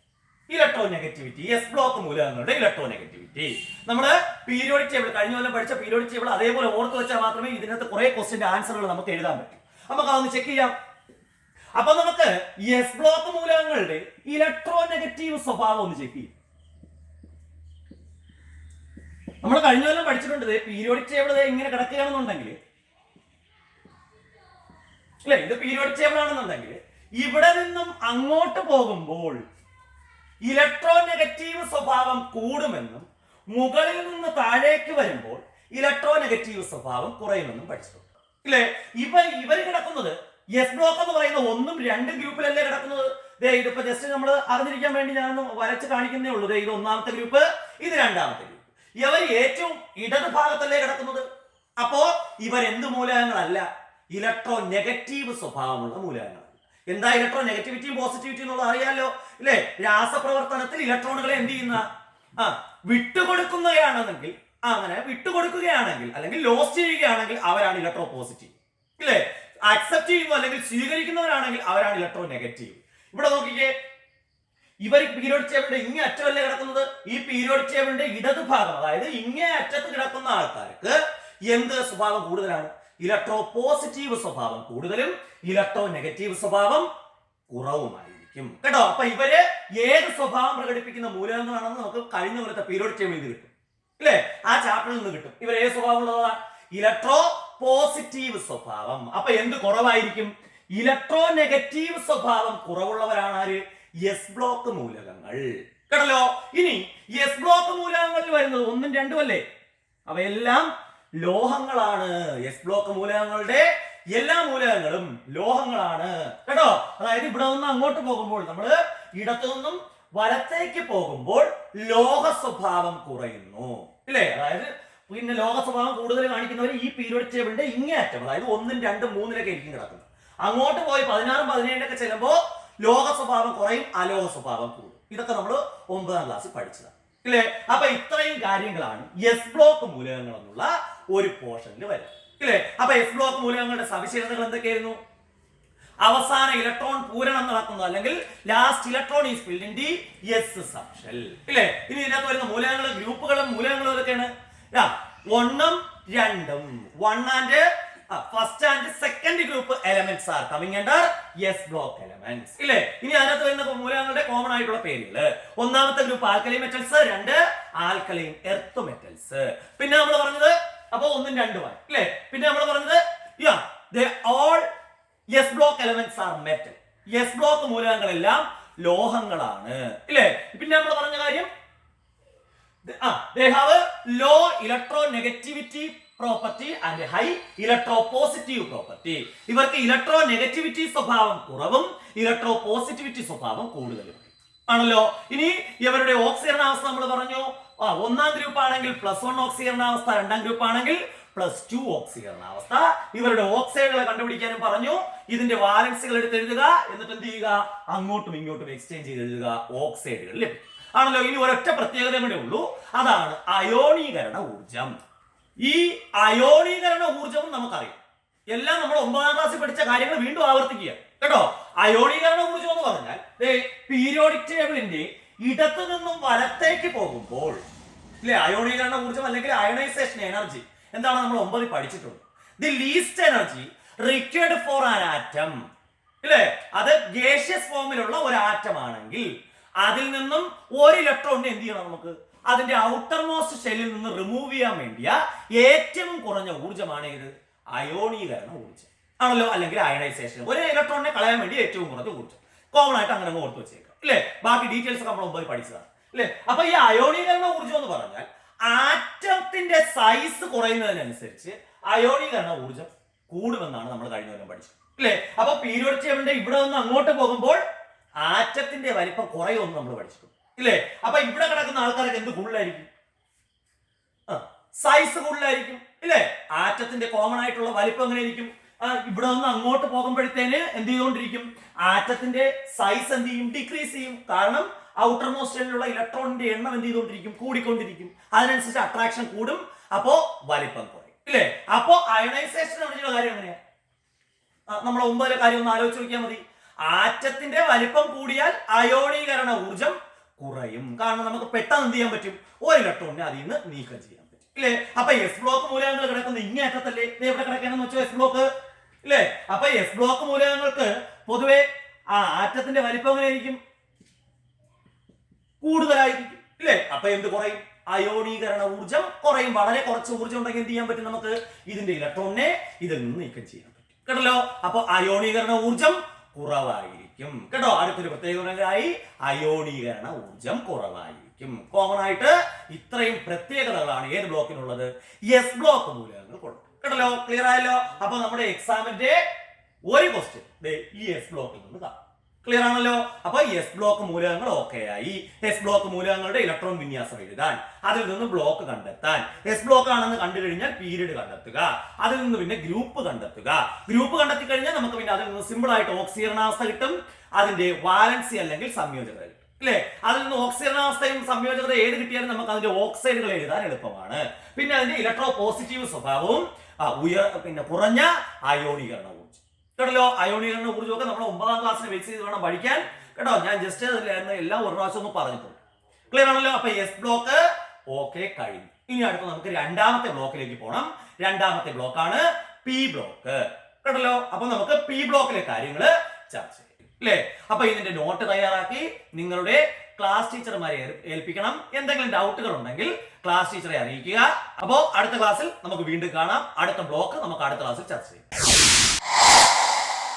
ഇലക്ട്രോ നെഗറ്റിവിറ്റി, എസ് ബ്ലോക്ക് മൂലകങ്ങളുടെ ഇലക്ട്രോ നെഗറ്റിവിറ്റി. നമ്മള് പീരിയോഡിക് ടേബിൾ കഴിഞ്ഞ കൊല്ലം പഠിച്ച പീരിയോഡിക് ടേബിൾ അതേപോലെ ഓർത്ത് വെച്ചാൽ മാത്രമേ ഇതിനകത്ത് കുറെ ക്വസ്റ്റിന്റെ ആൻസറുകൾ നമുക്ക് എഴുതാൻ പറ്റൂ. നമുക്ക് അതൊന്ന് ചെക്ക് ചെയ്യാം. അപ്പൊ നമുക്ക് എസ് ബ്ലോക്ക് മൂലകങ്ങളുടെ ഇലക്ട്രോ നെഗറ്റീവ് സ്വഭാവം ഒന്ന് ചെക്ക് ചെയ്യാം. നമ്മൾ കഴിഞ്ഞ കൊല്ലം പഠിച്ചിട്ടുണ്ട് പീരിയോഡിക് ടേബിൾ ഇങ്ങനെ കിടക്കുകയാണെന്നുണ്ടെങ്കിൽ അല്ലെ, ഇത് പീരിയോഡിക് ടേബിൾ ആണെന്നുണ്ടെങ്കിൽ ഇവിടെ നിന്നും അങ്ങോട്ട് പോകുമ്പോൾ ഇലക്ട്രോ നെഗറ്റീവ് സ്വഭാവം കൂടുമെന്നും മുകളിൽ നിന്ന് താഴേക്ക് വരുമ്പോൾ ഇലക്ട്രോ നെഗറ്റീവ് സ്വഭാവം കുറയുമെന്നും പഠിച്ചിട്ടുണ്ട് ഇല്ലേ? ഇവർ കിടക്കുന്നത് എസ് ബ്ലോക്ക് എന്ന് പറയുന്ന 1ഉം 2 ഗ്രൂപ്പിലല്ലേ കിടക്കുന്നത്. ഇതിപ്പോ ജസ്റ്റ് നമ്മൾ അറിഞ്ഞിരിക്കാൻ വേണ്ടി ഞാനൊന്ന് വരച്ച് കാണിക്കുന്നേ ഉള്ളൂ. ഇത് ഒന്നാമത്തെ ഗ്രൂപ്പ്, ഇത് രണ്ടാമത്തെ ഗ്രൂപ്പ്. ഇവർ ഏറ്റവും ഇടത് ഭാഗത്തല്ലേ കിടക്കുന്നത്. അപ്പോ ഇവർ എന്ത് മൂലകങ്ങളല്ല? ഇലക്ട്രോ നെഗറ്റീവ് സ്വഭാവമുള്ള മൂലകങ്ങളാണ്. എന്താ ഇലക്ട്രോ നെഗറ്റിവിറ്റിയും പോസിറ്റിവിറ്റി എന്നുള്ളത് അറിയാലോ ഇല്ലേ? രാസപ്രവർത്തനത്തിൽ ഇലക്ട്രോണുകളെ എന്ത് ചെയ്യുന്ന വിട്ടുകൊടുക്കുകയാണെങ്കിൽ, അങ്ങനെ വിട്ടുകൊടുക്കുകയാണെങ്കിൽ അല്ലെങ്കിൽ ലോസ് ചെയ്യുകയാണെങ്കിൽ അവരാണ് ഇലക്ട്രോ പോസിറ്റീവ് ഇല്ലേ? അക്സെപ്റ്റ് ചെയ്യുന്നു അല്ലെങ്കിൽ സ്വീകരിക്കുന്നവരാണെങ്കിൽ അവരാണ് ഇലക്ട്രോ നെഗറ്റീവ്. ഇവിടെ നോക്കിക്കേ, ഇവർ പീരിയോഡിക് ടേബിളിന്റെ ഇങ്ങേ അറ്റമല്ലേ കിടക്കുന്നത്. ഈ പീരിയോഡിക് ടേബിളിന്റെ ഇടത് ഭാഗം, അതായത് ഇങ്ങേ അറ്റത്ത് കിടക്കുന്ന ആൾക്കാർക്ക് എന്ത് സ്വഭാവം കൂടുതലാണ്? ഇലക്ട്രോ പോസിറ്റീവ് സ്വഭാവം കൂടുതലും ഇലക്ട്രോ നെഗറ്റീവ് സ്വഭാവം കുറവുമായിരിക്കും. കേട്ടോ. അപ്പൊ ഇവര് ഏത് സ്വഭാവം പ്രകടിപ്പിക്കുന്ന മൂലകങ്ങളാണെന്ന് നമുക്ക് കഴിഞ്ഞ കൊല്ലത്തെ പീരിയോഡിക് ടേബിളിൽ നിന്ന് കിട്ടും അല്ലേ, ആ ചാപ്റ്ററിൽ നിന്ന് കിട്ടും. ഇവർ ഏത് സ്വഭാവം ഉള്ളതാ? ഇലക്ട്രോ പോസിറ്റീവ് സ്വഭാവം. അപ്പൊ എന്ത് കുറവായിരിക്കും? ഇലക്ട്രോ നെഗറ്റീവ് സ്വഭാവം കുറവുള്ളവരാണ് ആര്? എസ് ബ്ലോക്ക് മൂലകങ്ങൾ. കേട്ടല്ലോ. ഇനി എസ് ബ്ലോക്ക് മൂലകങ്ങളിൽ വരുന്നത് 1ഉം 2ഉം അല്ലേ, അവയെല്ലാം ലോഹങ്ങളാണ്. എസ് ബ്ലോക്ക് മൂലകങ്ങളുടെ എല്ലാ മൂലകങ്ങളും ലോഹങ്ങളാണ് കേട്ടോ. അതായത് ഇവിടെ നിന്ന് അങ്ങോട്ട് പോകുമ്പോൾ, നമ്മള് ഇടത്തു നിന്നും വലത്തേക്ക് പോകുമ്പോൾ ലോഹ സ്വഭാവം കുറയുന്നു ഇല്ലേ. അതായത് പിന്നെ ലോഹ സ്വഭാവം കൂടുതൽ കാണിക്കുന്നവർ ഈ പീരിയോഡിക് ടേബിളിന്റെ ഇങ്ങേയറ്റം, അതായത് 1ഉം 2ഉം 3ലൊക്കെ ആയിരിക്കും കിടക്കുന്നത്. അങ്ങോട്ട് പോയി 16ഉം 17ലൊക്കെ ചെല്ലുമ്പോൾ ലോഹ സ്വഭാവം കുറയും, അലോഹ സ്വഭാവം കൂടും. ഇതൊക്കെ നമ്മൾ 9ാം ക്ലാസ്സിൽ പഠിച്ചതാണ് ഇല്ലേ. അപ്പൊ ഇത്രയും കാര്യങ്ങളാണ് എസ് ബ്ലോക്ക് മൂലകങ്ങൾ എന്നുള്ള ഒരു പോർഷനിൽ വരും ഇല്ലേ. അപ്പൊ എസ് ബ്ലോക്ക് മൂലകങ്ങളുടെ സവിശേഷതകൾ എന്തൊക്കെയായിരുന്നു? അവസാന ഇലക്ട്രോൺ പൂരണം നടക്കുന്നത്, അല്ലെങ്കിൽ last electron is filled in the S subshell ഇല്ലേ. ഇനി ഇതിനകത്ത് വരുന്ന മൂലകങ്ങളും ഗ്രൂപ്പുകളും മൂലകങ്ങളും ഏതൊക്കെയാണ്? 1ഉം 2ഉം 1 and first and second group elements are coming under S block elements ഇല്ലേ. ഇനി അതിനകത്ത് വരുന്ന മൂലകങ്ങളുടെ കോമൺ ആയിട്ടുള്ള പേരുകൾ: ഒന്നാമത്തെ group alkaline metals, 2 alkaline earth metals. പിന്നെ നമ്മൾ പറഞ്ഞത് അപ്പൊ 1ഉം 2ഉം ആണ് ഇല്ലേ. പിന്നെ നമ്മൾ പറഞ്ഞത് they all S block elements are metal. S block മൂലകങ്ങളെല്ലാം ലോഹങ്ങളാണ് ഇല്ലേ. പിന്നെ നമ്മൾ പറഞ്ഞ കാര്യം they have a low electronegativity property and high electropositive property. ഇവർക്ക് ഇലക്ട്രോ നെഗറ്റിവിറ്റി സ്വഭാവം കുറവും ഇലക്ട്രോ പോസിറ്റിവിറ്റി സ്വഭാവം കൂടുതലും ആണല്ലോ. ഇനി ഇവരുടെ ഓക്സീകരണാവസ്ഥ നമ്മൾ പറഞ്ഞു. 1ആം ഗ്രൂപ്പ് ആണെങ്കിൽ +1 ഓക്സീകരണാവസ്ഥ, 2ആം ഗ്രൂപ്പ് ആണെങ്കിൽ +2 ഓക്സീകരണാവസ്ഥ. ഇവരുടെ ഓക്സൈഡുകളെ കണ്ടുപിടിക്കാനും പറഞ്ഞു. ഇതിന്റെ വാലൻസുകൾ എടുത്ത് എഴുതുക, എന്നിട്ട് എന്ത് ചെയ്യുക? അങ്ങോട്ടും ഇങ്ങോട്ടും എക്സ്ചേഞ്ച് ചെയ്ത് എഴുതുക, ഓക്സൈഡുകൾ ലഭിക്കും ആണല്ലോ. ഇനി ഒരൊറ്റ പ്രത്യേകത കൂടെ ഉള്ളൂ, അതാണ് അയോണീകരണ ഊർജം. ഈ അയോണീകരണ ഊർജവും നമുക്കറിയാം. എല്ലാം നമ്മൾ 9ാം ക്ലാസ്സിൽ പഠിച്ച കാര്യങ്ങൾ വീണ്ടും ആവർത്തിക്കുക കേട്ടോ. അയോണീകരണ ഊർജം എന്ന് പറഞ്ഞാൽ പീരിയോഡിക് ടേബിളിന്റെ ഇടത്തു നിന്നും വലത്തേക്ക് പോകുമ്പോൾ ഇല്ലേ, അയോണീകരണ ഊർജം അല്ലെങ്കിൽ അയണൈസേഷൻ എനർജി എന്താണ് നമ്മൾ 9ൽ പഠിച്ചിട്ടുണ്ട്. The least energy required for an atom ഇല്ലേ, അത് ഗേഷ്യസ് ഫോമിലുള്ള ഒരു ആറ്റം ആണെങ്കിൽ അതിൽ നിന്നും ഒരു ഇലക്ട്രോണിനെ എന്ത് ചെയ്യണം? നമുക്ക് അതിന്റെ ഔട്ടർ മോസ്റ്റ് ഷെല്ലിൽ നിന്ന് റിമൂവ് ചെയ്യാൻ വേണ്ടിയ ഏറ്റവും കുറഞ്ഞ ഊർജ്ജമാണ് ഇത് അയോണീകരണ ഊർജ്ജം ആണല്ലോ, അല്ലെങ്കിൽ അയണൈസേഷൻ. ഒരു ഇലക്ട്രോണിനെ കളയാൻ വേണ്ടി ഏറ്റവും കുറഞ്ഞ ഊർജ്ജം. കോമൺ ആയിട്ട് അങ്ങനെ അങ്ങ് ഓർത്ത് വെച്ചേക്കാം ഇല്ലേ. ബാക്കി ഡീറ്റെയിൽസ് നമ്മൾ 9ൽ പഠിച്ചതാണ് അല്ലേ. അപ്പൊ ഈ അയോണീകരണ ഊർജ്ജം എന്ന് പറഞ്ഞാൽ ആറ്റത്തിന്റെ സൈസ് കുറയുന്നതിനനുസരിച്ച് അയോണീകരണ ഊർജ്ജം കൂടുമെന്നാണ് നമ്മൾ കഴിഞ്ഞ കൊല്ലം പഠിച്ചത് അല്ലേ. അപ്പൊ പീരിയോഡിക് ടേബിളിന്റെ ഇവിടെ നിന്ന് അങ്ങോട്ട് പോകുമ്പോൾ ആറ്റത്തിന്റെ വലിപ്പം കുറയുമെന്ന് നമ്മൾ പഠിച്ചിട്ടുണ്ട് ഇല്ലേ. അപ്പൊ ഇവിടെ കിടക്കുന്ന ആൾക്കാർക്ക് എന്ത് കൂടുതലായിരിക്കും? സൈസ് കൂടുതലായിരിക്കും ഇല്ലേ. ആറ്റത്തിന്റെ കോമൺ ആയിട്ടുള്ള വലിപ്പം എങ്ങനെയായിരിക്കും? ഇവിടെ നിന്ന് അങ്ങോട്ട് പോകുമ്പോഴത്തേന് എന്ത് ചെയ്തുകൊണ്ടിരിക്കും? ആറ്റത്തിന്റെ സൈസ് എന്ത് ചെയ്യും? ഡിക്രീസ് ചെയ്യും. കാരണം ഔട്ടർ മോസ്റ്റിലുള്ള ഇലക്ട്രോണിന്റെ എണ്ണം എന്ത് ചെയ്തുകൊണ്ടിരിക്കും? കൂടിക്കൊണ്ടിരിക്കും. അതിനനുസരിച്ച് അട്രാക്ഷൻ കൂടും, അപ്പോ വലിപ്പം കുറയും ഇല്ലേ. അപ്പോ അയണൈസേഷൻ പഠിച്ചുള്ള കാര്യം എങ്ങനെയാ? നമ്മൾ 9ലെ കാര്യം ഒന്ന് ആലോചിച്ച് നോക്കിയാൽ മതി. ആറ്റത്തിന്റെ വലിപ്പം കൂടിയാൽ അയോണീകരണ ഊർജം കുറയും. കാരണം നമുക്ക് പെട്ടെന്ന് എന്ത് ചെയ്യാൻ പറ്റും? ഒരു ഇലക്ട്രോണിനെ അതിൽ നിന്ന് നീക്കം ചെയ്യാൻ പറ്റും ഇല്ലേ. അപ്പൊ എസ് ബ്ലോക്ക് മൂലകങ്ങൾ കിടക്കുന്ന ഇങ്ങേറ്റത്തല്ലേ എവിടെ കിടക്കണമെന്ന് വെച്ചോ എസ് ബ്ലോക്ക് ഇല്ലേ. അപ്പൊ എസ് ബ്ലോക്ക് മൂലകങ്ങൾക്ക് പൊതുവെ ആറ്റത്തിന്റെ വലിപ്പം എങ്ങനെയായിരിക്കും? കൂടുതലായിരിക്കും ഇല്ലേ. അപ്പൊ എന്ത് കുറയും? അയോണീകരണ ഊർജം കുറയും. വളരെ കുറച്ച് ഊർജം ഉണ്ടെങ്കിൽ എന്ത് ചെയ്യാൻ പറ്റും? നമുക്ക് ഇതിന്റെ ഇലക്ട്രോണിനെ ഇതിൽ നിന്ന് നീക്കം ചെയ്യാൻ പറ്റും കേട്ടല്ലോ. അപ്പൊ അയോണീകരണ ഊർജം കുറവായിരിക്കും കേട്ടോ. അടുത്തൊരു പ്രത്യേകതയായി അയോണീകരണ ഊർജം കുറവായിരിക്കും. കോമൺ ആയിട്ട് ഇത്രയും പ്രത്യേകതകളാണ് ഏത് ബ്ലോക്കിനുള്ളത്? എസ് ബ്ലോക്ക് മൂലകങ്ങൾക്കുള്ളത് കേട്ടല്ലോ. ക്ലിയർ ആയല്ലോ. അപ്പൊ നമ്മുടെ എക്സാമിന്റെ ഒരു ക്വസ്റ്റ്യൻ ഈ എസ് ബ്ലോക്കിൽ നിന്ന് കാണാം. ക്ലിയർ ആണല്ലോ. അപ്പൊ എസ് ബ്ലോക്ക് മൂലകങ്ങൾ ഓക്കെ ആയി. എസ് ബ്ലോക്ക് മൂലകങ്ങളുടെ ഇലക്ട്രോൺ വിന്യാസം എഴുതാൻ, അതിൽ നിന്ന് ബ്ലോക്ക് കണ്ടെത്താൻ, എസ് ബ്ലോക്ക് ആണെന്ന് കണ്ടു കഴിഞ്ഞാൽ പീരീഡ് കണ്ടെത്തുക, അതിൽ നിന്ന് പിന്നെ ഗ്രൂപ്പ് കണ്ടെത്തുക. ഗ്രൂപ്പ് കണ്ടെത്തി കഴിഞ്ഞാൽ നമുക്ക് പിന്നെ അതിൽ നിന്ന് സിമ്പിൾ ആയിട്ട് ഓക്സീകരണാവസ്ഥ കിട്ടും, അതിന്റെ വാലൻസി അല്ലെങ്കിൽ സംയോജകത കിട്ടും അല്ലെ. അതിൽ നിന്ന് ഓക്സീകരണാവസ്ഥയും സംയോജകത ഏത് കിട്ടിയാലും നമുക്ക് അതിന്റെ ഓക്സൈഡുകൾ എഴുതാൻ എളുപ്പമാണ്. പിന്നെ അതിന്റെ ഇലക്ട്രോ പോസിറ്റീവ് സ്വഭാവവും പിന്നെ കുറഞ്ഞ അയോണീകരണ ഊർജ്ജം കേട്ടല്ലോ. അയോണീകരണ ഊർജ്ജമൊക്കെ നമ്മൾ 9ാം ക്ലാസ്സിന് ബേസ് ചെയ്ത് വേണം പഠിക്കാൻ കേട്ടോ. ഞാൻ ജസ്റ്റ് എല്ലാം ഒരു പ്രാവശ്യം ഒന്ന് പറഞ്ഞിട്ടുണ്ട്. ക്ലിയർ ആണല്ലോ. അപ്പൊ എസ് ബ്ലോക്ക് ഓക്കെ കഴിഞ്ഞു. ഇനി അടുത്ത് നമുക്ക് രണ്ടാമത്തെ ബ്ലോക്കിലേക്ക് പോകണം. രണ്ടാമത്തെ ബ്ലോക്കാണ് പി ബ്ലോക്ക് കേട്ടല്ലോ. അപ്പൊ നമുക്ക് പി ബ്ലോക്കിലെ കാര്യങ്ങൾ ചർച്ച ചെയ്യാം. അല്ലേ? അപ്പൊ ഇതിന്റെ നോട്ട് തയ്യാറാക്കി നിങ്ങളുടെ ക്ലാസ് ടീച്ചർമാരെ ഏൽപ്പിക്കണം. എന്തെങ്കിലും ഡൗട്ടുകൾ ഉണ്ടെങ്കിൽ ക്ലാസ് ടീച്ചറെ അറിയിക്കുക. അപ്പോൾ അടുത്ത ക്ലാസ്സിൽ നമുക്ക് വീണ്ടും കാണാം. അടുത്ത ബ്ലോക്ക് നമുക്ക് അടുത്ത ക്ലാസ്സിൽ ചർച്ച ചെയ്യാം.